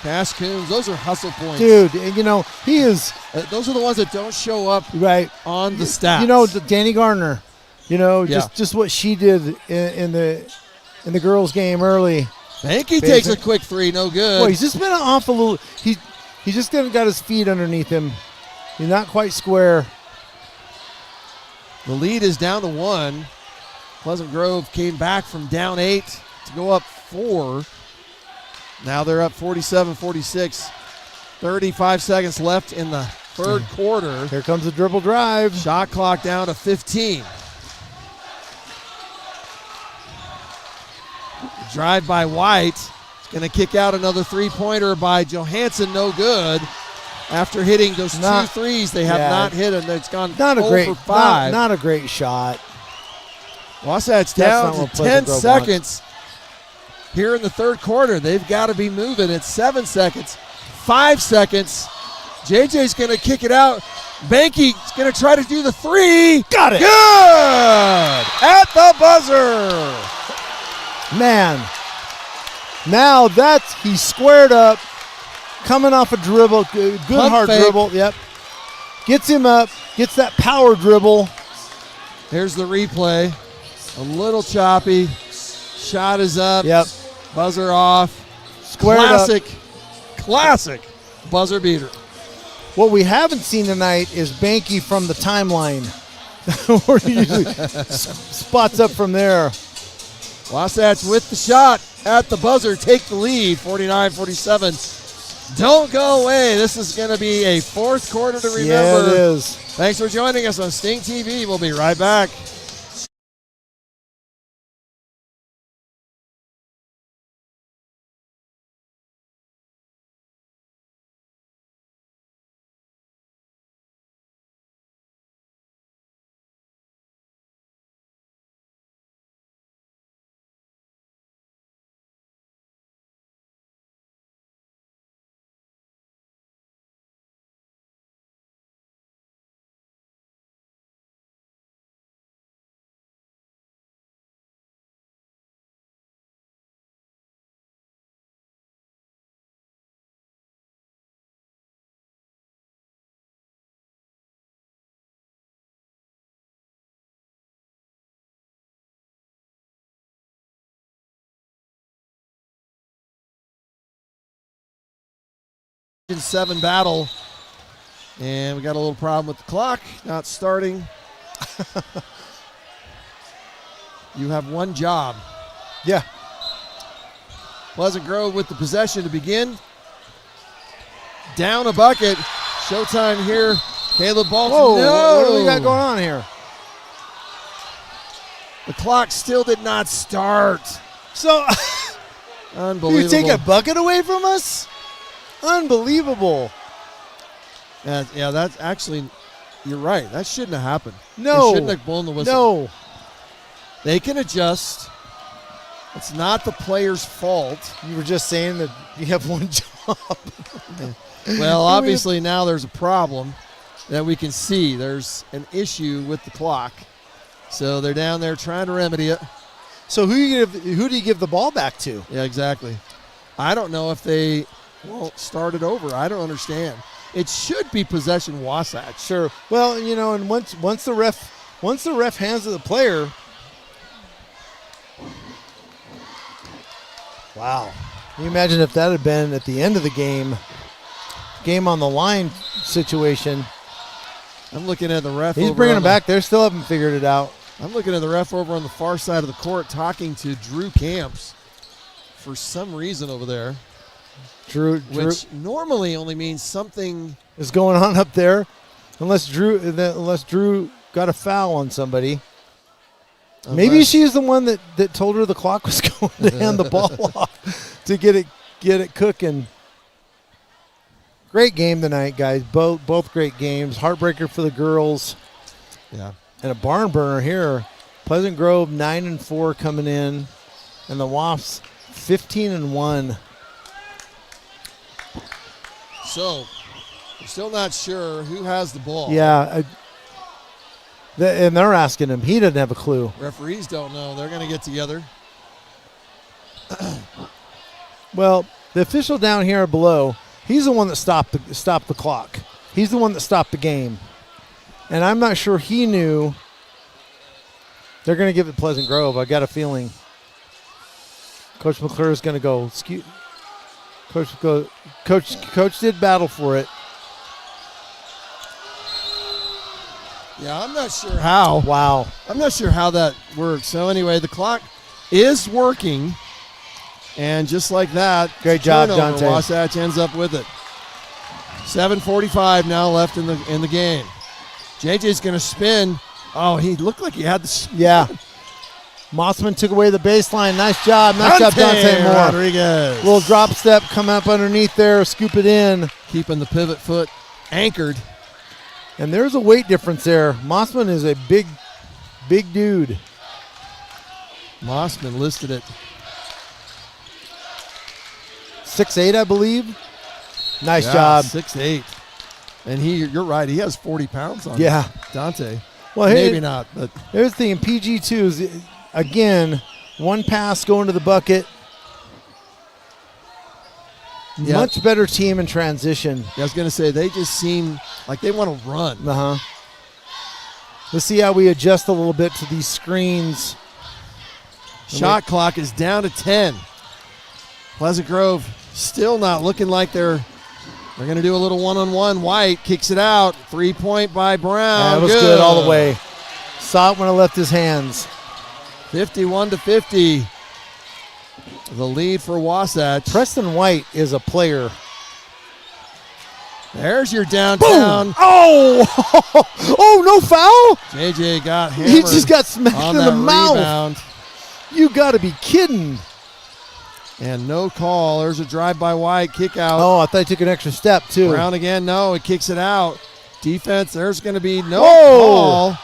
Cash Coombs, those are hustle points. Dude, he is. Those are the ones that don't show up right on the stats. Danny Garner, just what she did in the girls' game early. Banky takes a quick 3, no good. Boy, he's just been off a little. He just got his feet underneath him. He's not quite square. The lead is down to 1. Pleasant Grove came back from down 8 to go up 4. Now they're up 47-46. 35 seconds left in the third quarter. Here comes the dribble drive. Shot clock down to 15. Drive by White. It's going to kick out another three-pointer by Johansson. No good. After hitting those 2 threes, they have not hit it. It's gone 0 for 5. Not a great shot. Wasatch down to 10 seconds here in the third quarter. They've got to be moving. It's 7 seconds, 5 seconds. JJ's going to kick it out. Banky's going to try to do the 3. Got it. Good! At the buzzer. Man, now he squared up, coming off a dribble, good Pump hard fake. dribble. Yep. Gets him up, gets that power dribble. Here's the replay. A little choppy. Shot is up. Yep. Buzzer off. Squared up. Classic buzzer beater. What we haven't seen tonight is Banky from the timeline. Where he usually spots up from there. Wasatch with the shot at the buzzer. Take the lead, 49-47. Don't go away. This is going to be a fourth quarter to remember. Yeah, it is. Thanks for joining us on Sting TV. We'll be right back. 7 battle. And we got a little problem with the clock not starting. You have one job. Yeah. Pleasant Grove with the possession to begin. Down a bucket. Showtime here. Caleb Balton. Whoa, No. what do we got going on here? The clock still did not start. So, Unbelievable. you take a bucket away from us? Unbelievable. Yeah, that's actually, you're right. That shouldn't have happened. No. They shouldn't have blown the whistle. No. They can adjust. It's not the player's fault. You were just saying that you have one job. Well, obviously now there's a problem that we can see. There's an issue with the clock. So they're down there trying to remedy it. So who do you give the ball back to? Yeah, exactly. I don't know if they won't start it over. I don't understand. It should be possession Wasatch. Sure. Well, and once the ref hands it to the player. Wow. Can you imagine if that had been at the end of the game on the line situation? I'm looking at the ref. He's bringing them back. They still haven't figured it out. I'm looking at the ref over on the far side of the court talking to Drew Camps for some reason over there. Drew, which normally only means something is going on up there, unless Drew got a foul on somebody. Maybe she's the one that told her the clock was going to hand the ball off to get it cooking. Great game tonight, guys. Both great games. Heartbreaker for the girls. Yeah. And a barn burner here. Pleasant Grove 9-4 coming in, and the Wasps 15-1. So, we're still not sure who has the ball. Yeah. And they're asking him. He doesn't have a clue. Referees don't know. They're going to get together. Well, the official down here below, he's the one that stopped the clock. He's the one that stopped the game. And I'm not sure he knew they're going to give it Pleasant Grove. I got a feeling. Coach McClure is going to go. Coach did battle for it. Yeah, I'm not sure how. Wow. I'm not sure how that works. So anyway, the clock is working. And just like that, great job, turnover, Dante. Wasatch ends up with it. 7:45 now left in the game. JJ's going to spin. Oh, he looked like he had the. Yeah. Mossman took away the baseline. Nice job. Nice job, Dante Moore. Rodriguez. Little drop step coming up underneath there. Scoop it in. Keeping the pivot foot anchored. And there's a weight difference there. Mossman is a big dude. Mossman listed at 6'8", I believe. Nice yeah, job. 6'8". And you're right, he has 40 pounds on Dante. Well, maybe not, but here's the thing. PG2 is, again, one pass going to the bucket. Yeah. Much better team in transition. Yeah, I was going to say, they just seem like they want to run. Uh-huh. Let's see how we adjust a little bit to these screens. Shot clock is down to 10. Pleasant Grove still not looking like they're going to do a little one-on-one. White kicks it out. 3-point by Brown. That was good all the way. Saw it when it left his hands. 51-50. The lead for Wasatch. Preston White is a player. There's your downtown. Boom! Oh, no foul? JJ got hammered. He just got smacked on in the that mouth. Rebound. You got to be kidding. And no call. There's a drive by White. Kick out. Oh, I thought he took an extra step, too. Brown again. No, it kicks it out. Defense, there's going to be no call.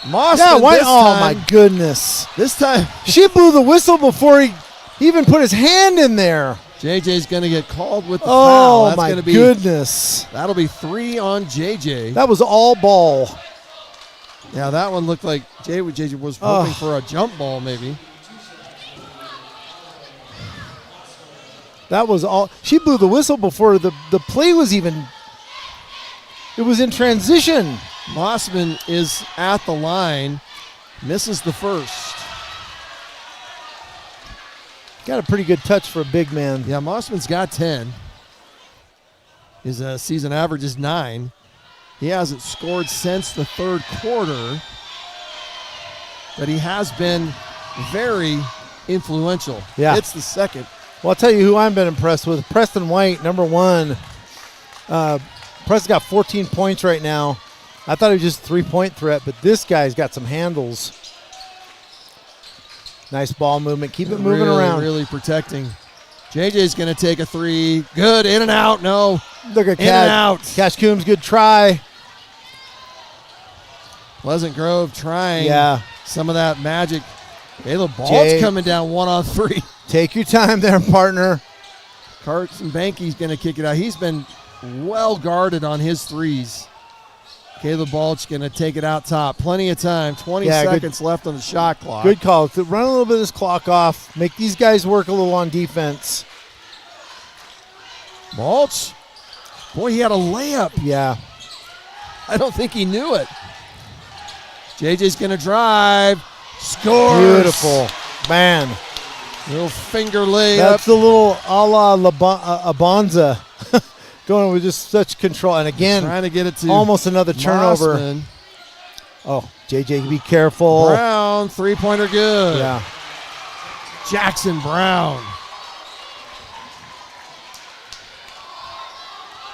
Mossman yeah, White. This Oh, time, my goodness. This time. She blew the whistle before he even put his hand in there. JJ's going to get called with the foul. Oh, my goodness. That'll be 3 on JJ. That was all ball. Yeah, that one looked like JJ was hoping for a jump ball maybe. That was all. She blew the whistle before the play was even. It was in transition. Mossman is at the line, misses the first. Got a pretty good touch for a big man. Yeah, Mossman's got 10. His season average is 9. He hasn't scored since the third quarter, but he has been very influential. Yeah. It's the second. Well, I'll tell you who I've been impressed with. Preston White, number 1. Preston's got 14 points right now. I thought he was just a 3-point threat, but this guy's got some handles. Nice ball movement. Keep it moving around. Really protecting. JJ's going to take a 3. Good. In and out. No. Look at in and out. Cash Coombs, good try. Pleasant Grove trying some of that magic. Caleb Ball's coming down 1-on-3. Take your time there, partner. Carson Banky's going to kick it out. He's been well guarded on his threes. Caleb Balch going to take it out top. Plenty of time. 20 seconds left on the shot clock. Good call. Run a little bit of this clock off. Make these guys work a little on defense. Balch. Boy, he had a layup. Yeah. I don't think he knew it. JJ's going to drive. Scores. Beautiful. Man. Little finger layup. That's the little a la Abanza. Going with just such control. And again, trying to get it to almost another turnover. Mossman. Oh, JJ, be careful. Brown, 3-pointer good. Yeah. Jackson Brown.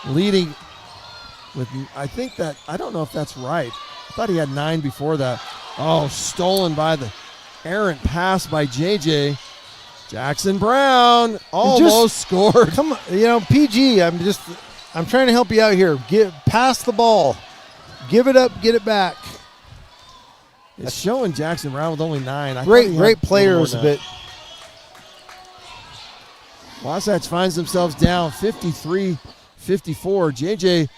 Leading with, I don't know if that's right. I thought he had 9 before that. Oh, stolen by the errant pass by JJ. Jackson Brown almost scored. Come on, PG, I'm trying to help you out here. Pass the ball. Give it up, get it back. It's showing Jackson Brown with only 9. Great players, but Wasatch finds themselves down 53-54. JJ is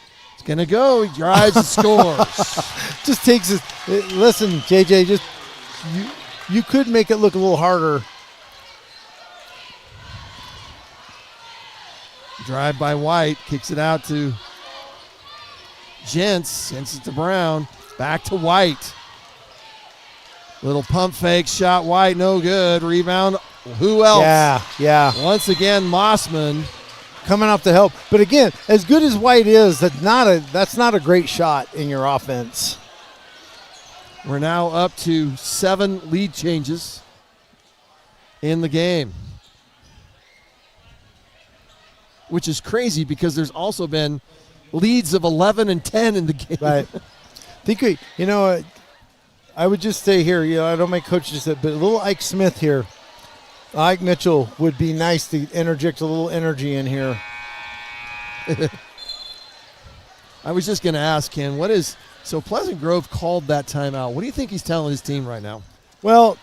going to go. He drives and scores. Just takes it. Listen, JJ, you could make it look a little harder. Drive by White, kicks it out to Gents, sends it to Brown, back to White. Little pump fake shot, White, no good. Rebound, who else? Yeah. Once again, Mossman coming up to help. But again, as good as White is, that's not a great shot in your offense. We're now up to 7 lead changes in the game, which is crazy because there's also been leads of 11 and 10 in the game. Right. I would just say here, I don't make coaches that, but a little Ike Smith here. Ike Mitchell would be nice to interject a little energy in here. I was just going to ask, Ken, so Pleasant Grove called that timeout. What do you think he's telling his team right now? Well,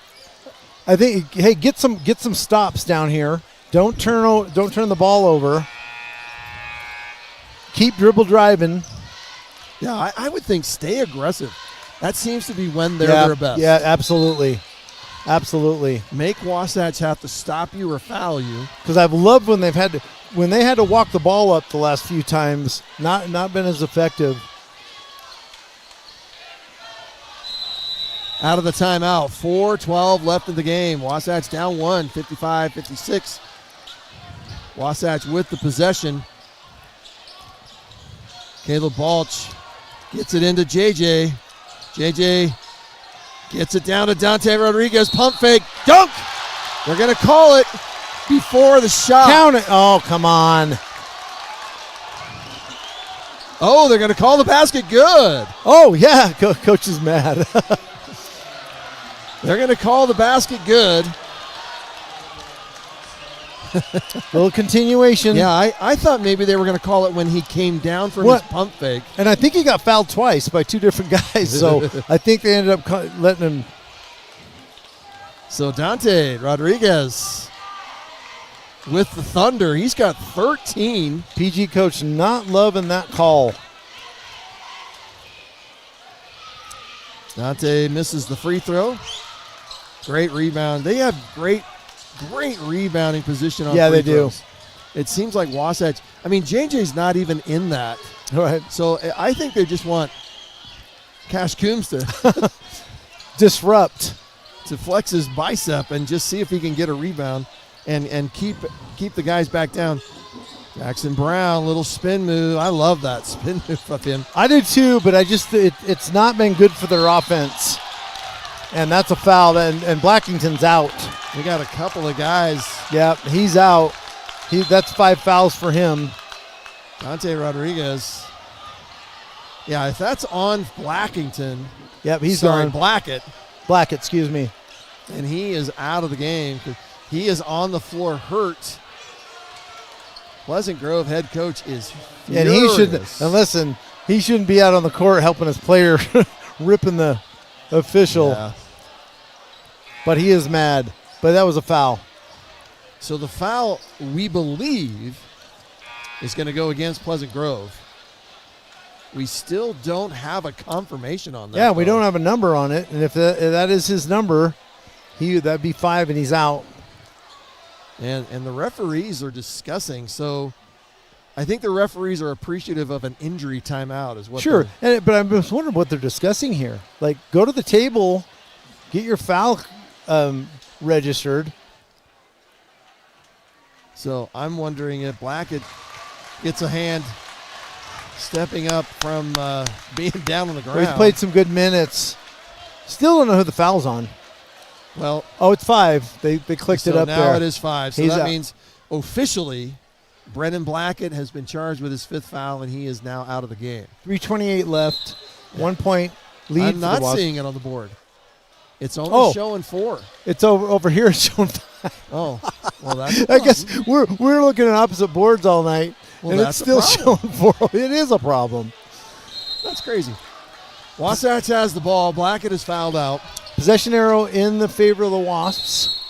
I think, hey, get some stops down here. Don't turn the ball over. Keep dribble driving. Yeah, I would think stay aggressive. That seems to be when they're their best. Yeah, absolutely. Absolutely. Make Wasatch have to stop you or foul you. Because I've loved when they had to walk the ball up the last few times, not been as effective. Out of the timeout, 4:12 left in the game. Wasatch down 1, 55-56. Wasatch with the possession. Caleb Balch gets it into JJ. JJ gets it down to Dante Rodriguez. Pump fake. Dunk! They're going to call it before the shot. Count it. Oh, come on. Oh, they're going to call the basket good. Oh, yeah. Coach is mad. They're going to call the basket good. Little continuation. Yeah, I thought maybe they were going to call it when he came down from his pump fake. And I think he got fouled twice by 2 different guys, so I think they ended up letting him. So Dante Rodriguez with the Thunder. He's got 13. PG coach not loving that call. Dante misses the free throw. Great rebound. They have great rebounding position on free throws. Do. It seems like Wasatch. I mean, JJ's not even in that. Right. So I think they just want Cash Coombs to disrupt, to flex his bicep and just see if he can get a rebound and keep the guys back down. Jackson Brown, little spin move. I love that spin move of him. I do too, but it's not been good for their offense. And that's a foul, and Blackington's out. We got a couple of guys. Yeah, he's out. That's 5 fouls for him. Dante Rodriguez. Yeah, if that's on Blackington. Yep, he's sorry, gone. Blackett. Blackett, excuse me. And he is out of the game. He is on the floor hurt. Pleasant Grove head coach is furious. And he should. And listen, he shouldn't be out on the court helping his player ripping the official. Yeah. But he is mad. But that was a foul. So the foul, we believe, is going to go against Pleasant Grove. We still don't have a confirmation on that. Yeah, we don't have a number on it. And if that is his number, that'd be 5 and he's out. And the referees are discussing. So I think the referees are appreciative of an injury timeout is what. Sure, but I'm just wondering what they're discussing here. Like, go to the table, get your foul registered. So I'm wondering if Blackett gets a hand stepping up from being down on the ground. Well, he's played some good minutes. Still don't know who the foul's on. Well, it's 5. They clicked it up there. Now it is 5. So he's that out. means officially Brennan Blackett has been charged with his 5th foul, and he is now out of the game. 3:28 left. 1 point lead. I'm for not the Wasps. seeing it on the board. It's only showing 4. It's over here. It's showing 5. Oh, well, that's. I guess we're looking at opposite boards all night, well, and it's still showing 4. It is a problem. That's crazy. Wasatch has the ball. Blackett is fouled out. Possession arrow in the favor of the Wasps.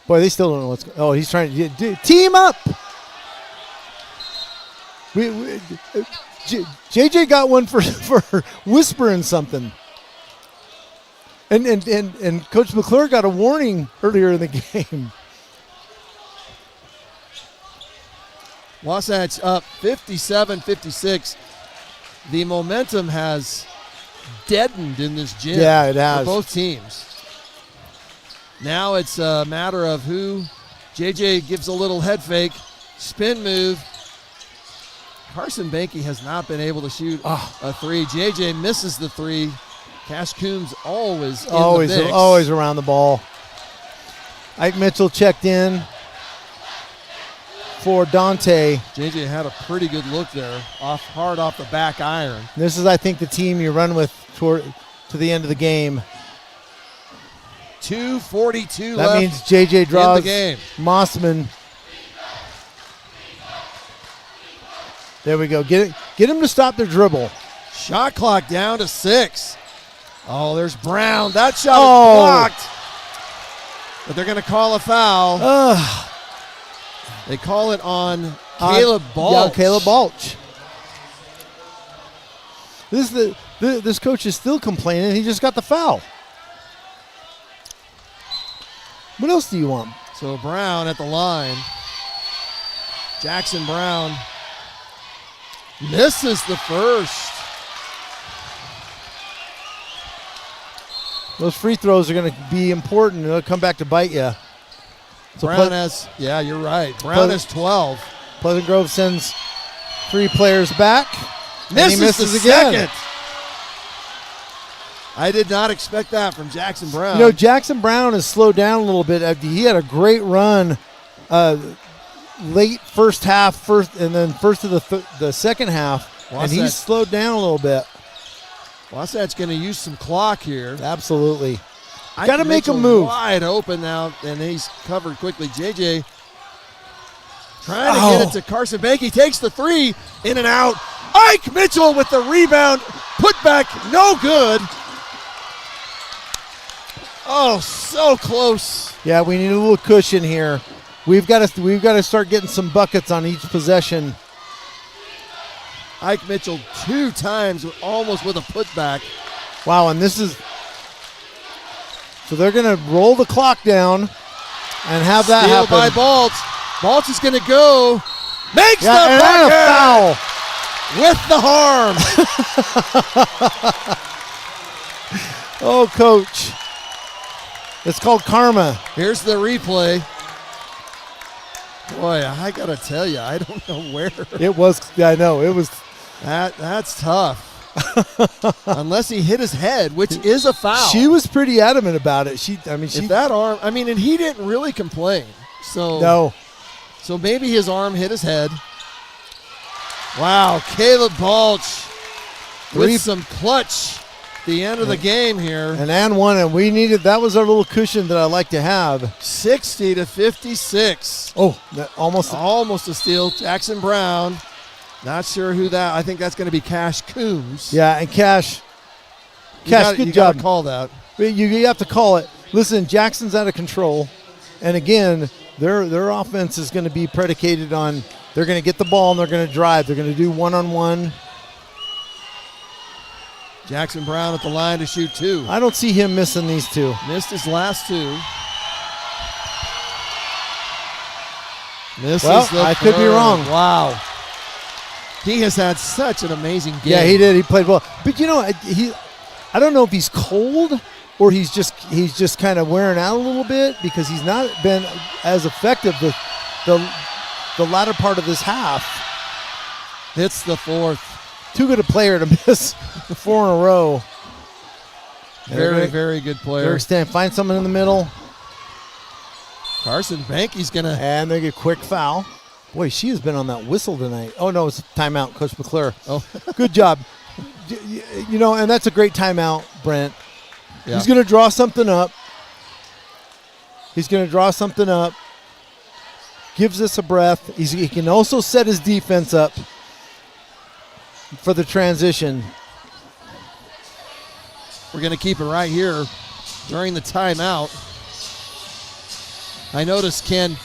Boy, they still don't know what's going on. Oh, he's trying to team up. JJ got one for whispering something. And Coach McClure got a warning earlier in the game. Wasatch up 57-56. The momentum has deadened in this gym. Yeah, it has. For both teams. Now it's a matter of who. JJ gives a little head fake, spin move. Carson Banky has not been able to shoot a 3. JJ misses the 3. Cash Coombs always in the mix. Always around the ball. Ike Mitchell checked in for Dante. JJ had a pretty good look there, hard off the back iron. This is, I think, the team you run with to the end of the game. 2:42 that left. Means JJ draws in the game. Mossman. There we go. Get him to stop their dribble. Shot clock down to 6. Oh, there's Brown. That shot is blocked. But they're going to call a foul. They call it on Caleb Balch. Yeah, Caleb Balch. This coach is still complaining. He just got the foul. What else do you want? So Brown at the line. Jackson Brown misses the first. Those free throws are going to be important. They'll come back to bite you. So Brown has, yeah, you're right. Brown has 12. Pleasant Grove sends 3 players back. Misses, and he misses the again. Second. I did not expect that from Jackson Brown. You know, Jackson Brown has slowed down a little bit. He had a great run late first half, and then first of the second half, and he's slowed down a little bit. Wasatch going to use some clock here. Absolutely. Got to make a move. Wide open now, and he's covered quickly. JJ trying to get it to Carson Banky. Takes the 3, in and out. Ike Mitchell with the rebound. Put back, no good. Oh, so close. Yeah, we need a little cushion here. We've got to start getting some buckets on each possession. Ike Mitchell 2 times, almost with a putback. Wow, and this is so they're going to roll the clock down and have that happen. Steal by Balch. Balch is going to go. Makes the and bucket. a foul with the harm. Oh, coach. It's called karma. Here's the replay. Boy, I got to tell you, I don't know where. It was, I know, it was. That's tough. Unless he hit his head, which is a foul. She was pretty adamant about it. If that arm, and he didn't really complain. So no. So maybe his arm hit his head. Wow, Caleb Balch with some clutch at the end of the game here. And won, and we needed, that was our little cushion that I like to have. 60-56. Oh, almost a steal. Jackson Brown. Not sure who that. I think that's going to be Cash Coombs. Yeah, and Cash, good you job. Gotta call that. You have to call it. Listen, Jackson's out of control, and again, their offense is going to be predicated on they're going to get the ball and they're going to drive. They're going to do one-on-one. Jackson Brown at the line to shoot 2. I don't see him missing these 2. Missed his last 2. Misses I could be wrong. Wow. He has had such an amazing game. Yeah, he did. He played well. But I don't know if he's cold or he's just kind of wearing out a little bit because he's not been as effective the latter part of this half. Hits the 4th. Too good a player to miss 4 in a row. Very, very good player. Find someone in the middle. Carson Banky's going to. And they get a quick foul. Boy, she has been on that whistle tonight. Oh, no, it's a timeout, Coach McClure. Oh. Good job. And that's a great timeout, Brent. Yeah. He's going to draw something up. Gives us a breath. He can also set his defense up for the transition. We're going to keep it right here during the timeout. I noticed, Ken,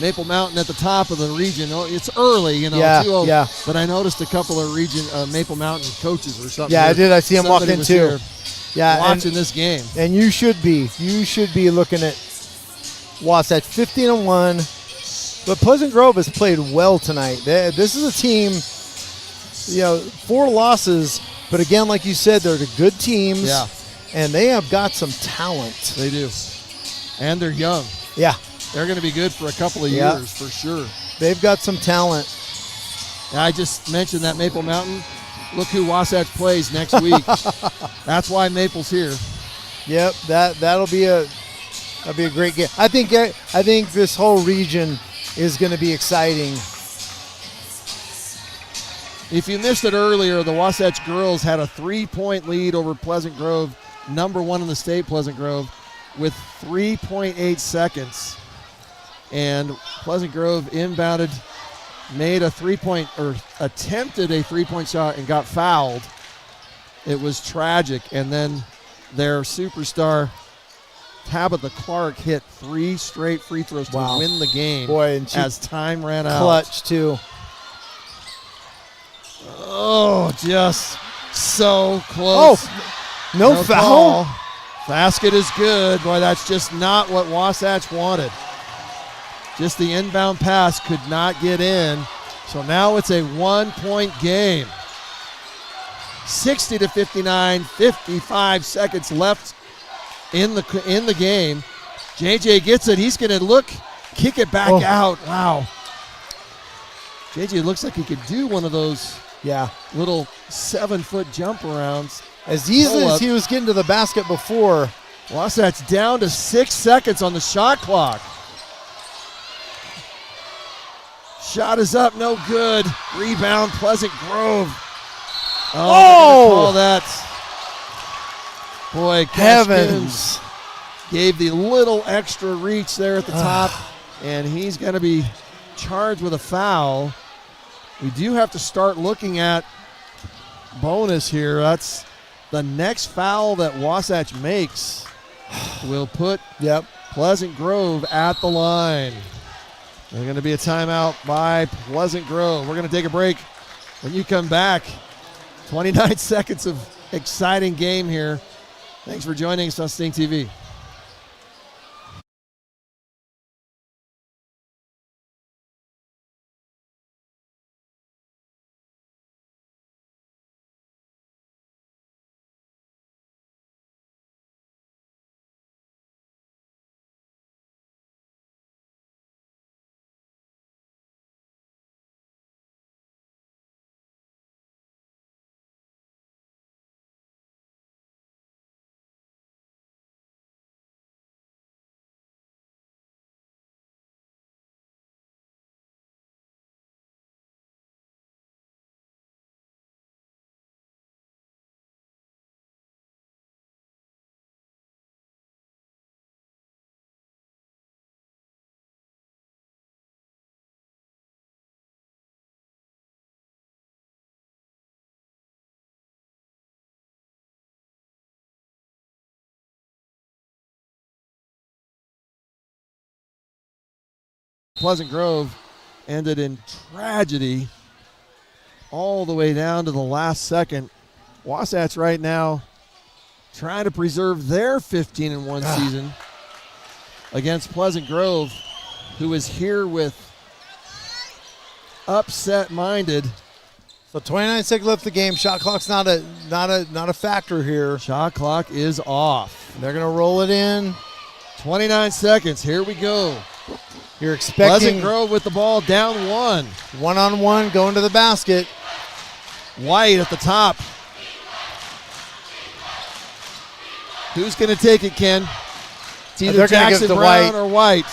Maple Mountain at the top of the region. Oh, it's early, 2-0. Yeah. But I noticed a couple of Maple Mountain coaches or something. Yeah, I did. I see him walk in too. Yeah, watching this game. And you should be. You should be looking at Wasatch 15-1. But Pleasant Grove has played well tonight. This is a team, 4 losses. But again, like you said, they're the good teams. Yeah. And they have got some talent. They do. And they're young. Yeah. They're going to be good for a couple of years for sure. They've got some talent. I just mentioned that Maple Mountain. Look who Wasatch plays next week. That's why Maple's here. Yep, that'll be a great game. I think this whole region is going to be exciting. If you missed it earlier, the Wasatch girls had a 3-point lead over Pleasant Grove, number 1 in the state, Pleasant Grove, with 3.8 seconds. And Pleasant Grove inbounded, made a attempted a 3-point shot and got fouled. It was tragic. And then their superstar, Tabitha Clark, hit 3 straight free throws to win the game. Boy, and as time ran out. Clutch, too. Oh, just so close. Oh, no foul. Basket is good. Boy, that's just not what Wasatch wanted. Just the inbound pass could not get in. So now it's a 1-point game. 60-59, 55 seconds left in the game. JJ gets it. He's going to kick it back out. Wow. JJ looks like he could do one of those little 7-foot jump arounds. As easily as he was getting to the basket before. Wasatch down to 6 seconds on the shot clock. Shot is up, no good. Rebound, Pleasant Grove. Call that. Boy, heavens. Gave the little extra reach there at the top, and he's going to be charged with a foul. We do have to start looking at bonus here. That's the next foul that Wasatch makes will put Pleasant Grove at the line. There's going to be a timeout by Pleasant Grove. We're going to take a break. When you come back, 29 seconds of exciting game here. Thanks for joining us on Sting TV. Pleasant Grove ended in tragedy all the way down to the last second. Wasatch right now trying to preserve their 15-1 season against Pleasant Grove, who is here with upset-minded. So 29 seconds left in the game. Shot clock's not a factor here. Shot clock is off. They're going to roll it in. 29 seconds. Here we go. You're expecting Pleasant Grove with the ball down 1. One-on-one going to the basket. White at the top. Who's going to take it, Ken? It's either Jackson Brown or White.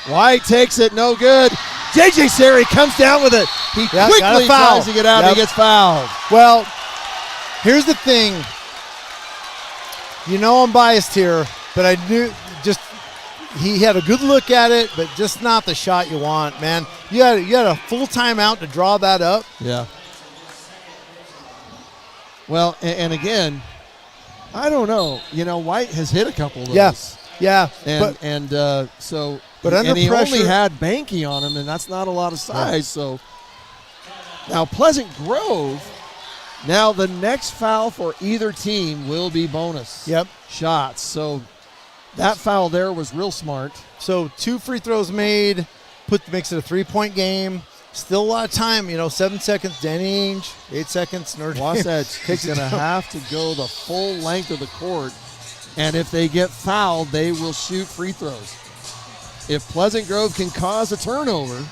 White takes it, no good. J.J. Sari comes down with it. He quickly tries to get out and he gets fouled. Well, here's the thing. You know I'm biased here, but I knew he had a good look at it, but just not the shot you want, man. You had a full timeout to draw that up. Yeah. Well, and again, I don't know. You know, White has hit a couple of those. Yeah. But under he pressure, only had Banky on him, and that's not a lot of size. Yeah. So now Pleasant Grove, now the next foul for either team will be bonus shots. So that foul there was real smart. So 2 free throws made, makes it a 3-point game. Still a lot of time, 7 seconds, Danny Ainge, 8 seconds, Wasatch is going to have to go the full length of the court, and if they get fouled, they will shoot free throws. If Pleasant Grove can cause a turnover,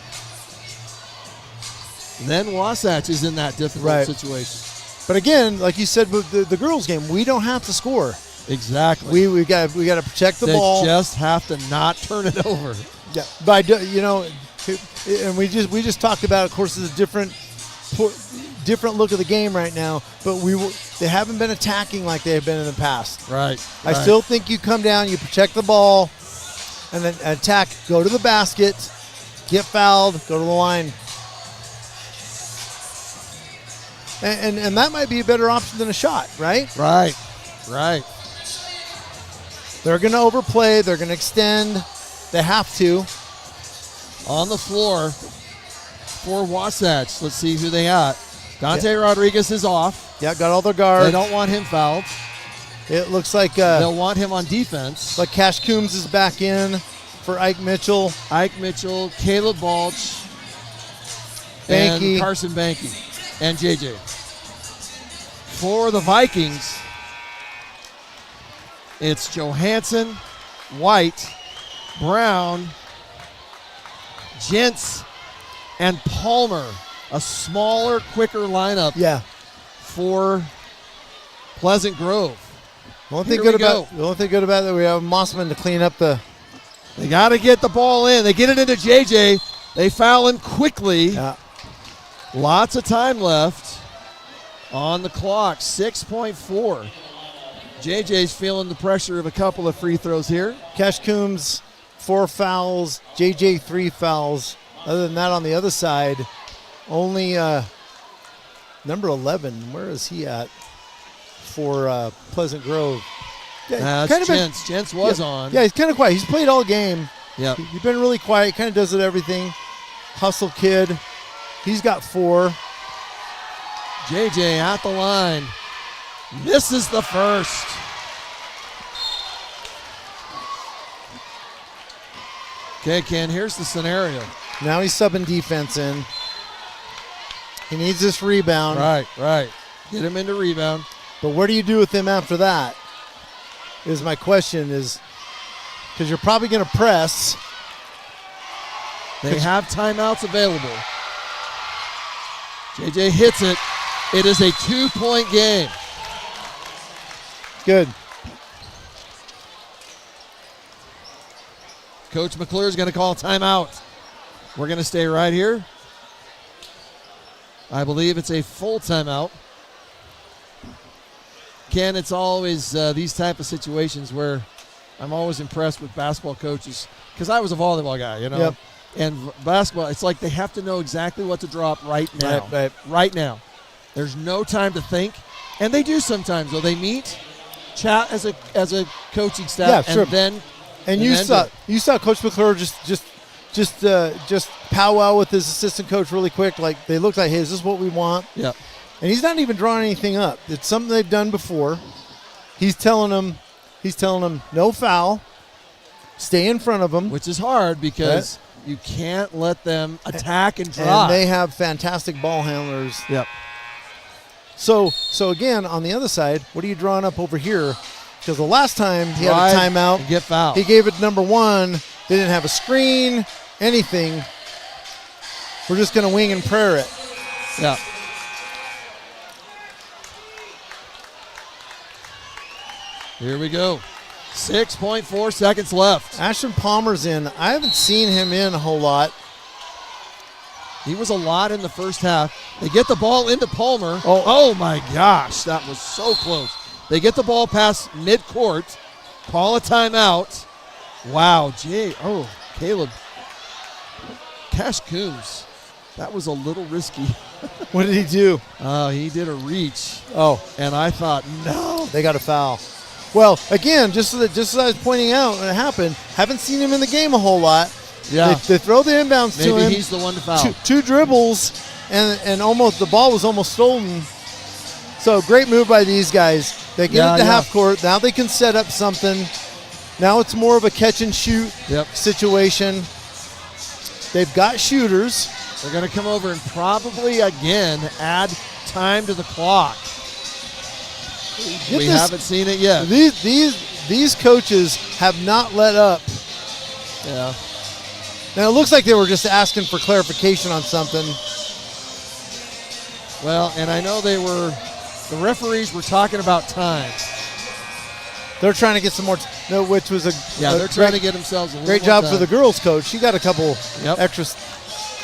then Wasatch is in that difficult situation. But again, like you said with the girls' game, we don't have to score. Exactly. We got to protect the ball. They just have to not turn it over. Yeah, but and we just talked about, of course, it's a different look of the game right now. But they haven't been attacking like they have been in the past. Right. I still think you come down, you protect the ball, and then attack. Go to the basket, get fouled, go to the line, and that might be a better option than a shot, right? Right. They're going to overplay. They're going to extend. They have to. On the floor for Wasatch. Let's see who they got. Dante Rodriguez is off. Yeah, got all their guards. They don't want him fouled. It looks like they'll want him on defense. Like Cash Coombs is back in for Ike Mitchell. Caleb Balch, Banky. and Carson Banky, and JJ. For the Vikings, it's Johansson, White, Brown, Gents, and Palmer. A smaller, quicker lineup for Pleasant Grove. The only thing good about that, we have Mossman to clean up the. They got to get the ball in. They get it into JJ. They foul him quickly. Yeah. Lots of time left on the clock. 6.4. JJ's feeling the pressure of a couple of free throws here. Cash Coombs, 4 fouls. JJ, 3 fouls. Other than that, on the other side, only number 11. Where is he at for Pleasant Grove? Gents was on. Yeah, he's kind of quiet. He's played all game. Yeah, He's been really quiet. Kind of does it everything. Hustle kid. He's got 4. JJ at the line. Misses the first. Okay, Ken, here's the scenario. Now he's subbing defense in. He needs this rebound. Right. Get him into rebound. But what do you do with him after that? Is my question, is because you're probably going to press. They have timeouts available. JJ hits it. It is a 2-point game. Good. Coach McClure is going to call timeout. We're going to stay right here. I believe it's a full timeout. Ken, it's always these type of situations where I'm always impressed with basketball coaches because I was a volleyball guy, Yep. And basketball, it's like they have to know exactly what to drop right now. Right now. There's no time to think. And they do sometimes, though. They meet, chat as a coaching staff, Yeah, sure. and then And you saw Coach McClure just just powwow with his assistant coach really quick. Like they look like, hey, is this what we want? Yeah. And he's not even drawing anything up. It's something they've done before. He's telling them no foul. Stay in front of them, which is hard because you can't let them attack and drive. And they have fantastic ball handlers. Yep. So again, on the other side, what are you drawing up over here? Because the last time he had a timeout, and get fouled. He gave it number 1. They didn't have a screen, anything. We're just going to wing and prayer it. Yeah. Here we go. 6.4 seconds left. Ashton Palmer's in. I haven't seen him in a whole lot. He was a lot in the first half. They get the ball into Palmer. Oh my gosh, that was so close. They get the ball past midcourt, call a timeout. Wow, Caleb. Cash Coombs. That was a little risky. What did he do? He did a reach. Oh. And I thought, no. They got a foul. Well, again, just as I was pointing out when it happened, haven't seen him in the game a whole lot. Yeah. They throw the inbounds to him. Maybe he's the one to foul. Two dribbles, and almost the ball was almost stolen. So great move by these guys. They get it to half court. Now they can set up something. Now it's more of a catch and shoot situation. They've got shooters. They're going to come over and probably again add time to the clock. We haven't seen it yet. These coaches have not let up. Yeah. Now it looks like they were just asking for clarification on something. Well, and I know the referees were talking about time. They're trying to get some more, which was they're trying to get themselves a little great more job time. for the girls coach. She got a couple extra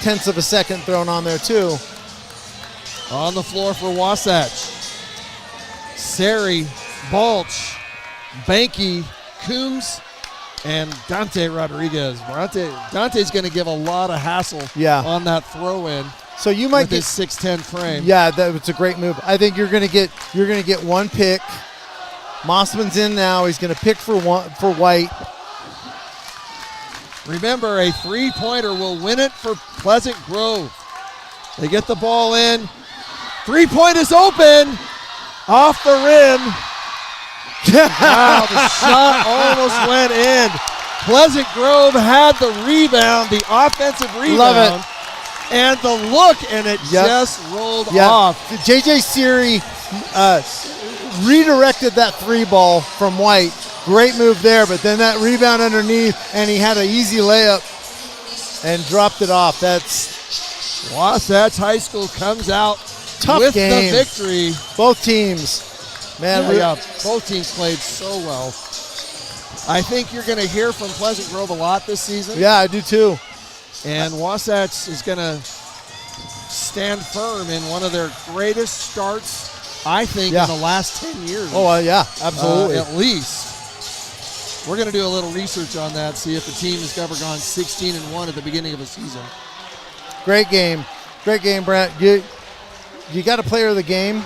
tenths of a second thrown on there too. On the floor for Wasatch. Sari, Balch, Banky, Coombs, and Dante Rodriguez. Dante's going to give a lot of hassle on that throw-in. So you might get his 6'10" frame. Yeah, that's a great move. I think you're going to get one pick. Mossman's in now. He's going to pick for White. Remember, a three-pointer will win it for Pleasant Grove. They get the ball in. Three-point is open. Off the rim. Wow, the shot almost went in. Pleasant Grove had the rebound, the offensive rebound. Love it. And the look, and it just rolled off. J.J. Siri redirected that three ball from White. Great move there, but then that rebound underneath, and he had an easy layup and dropped it off. That's Wasatch High School comes out tough with game. the victory. Both teams. Man, both teams played so well. I think you're going to hear from Pleasant Grove a lot this season. Yeah, I do too. And Wasatch is going to stand firm in one of their greatest starts, I think, in the last 10 years. Oh, yeah, absolutely. At least. We're going to do a little research on that, see if the team has ever gone 16-1 at the beginning of a season. Great game. Great game, Brent. You got a player of the game?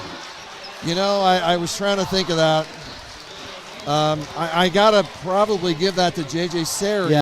You know, I was trying to think of that. I got to probably give that to J.J. Sari. Yeah.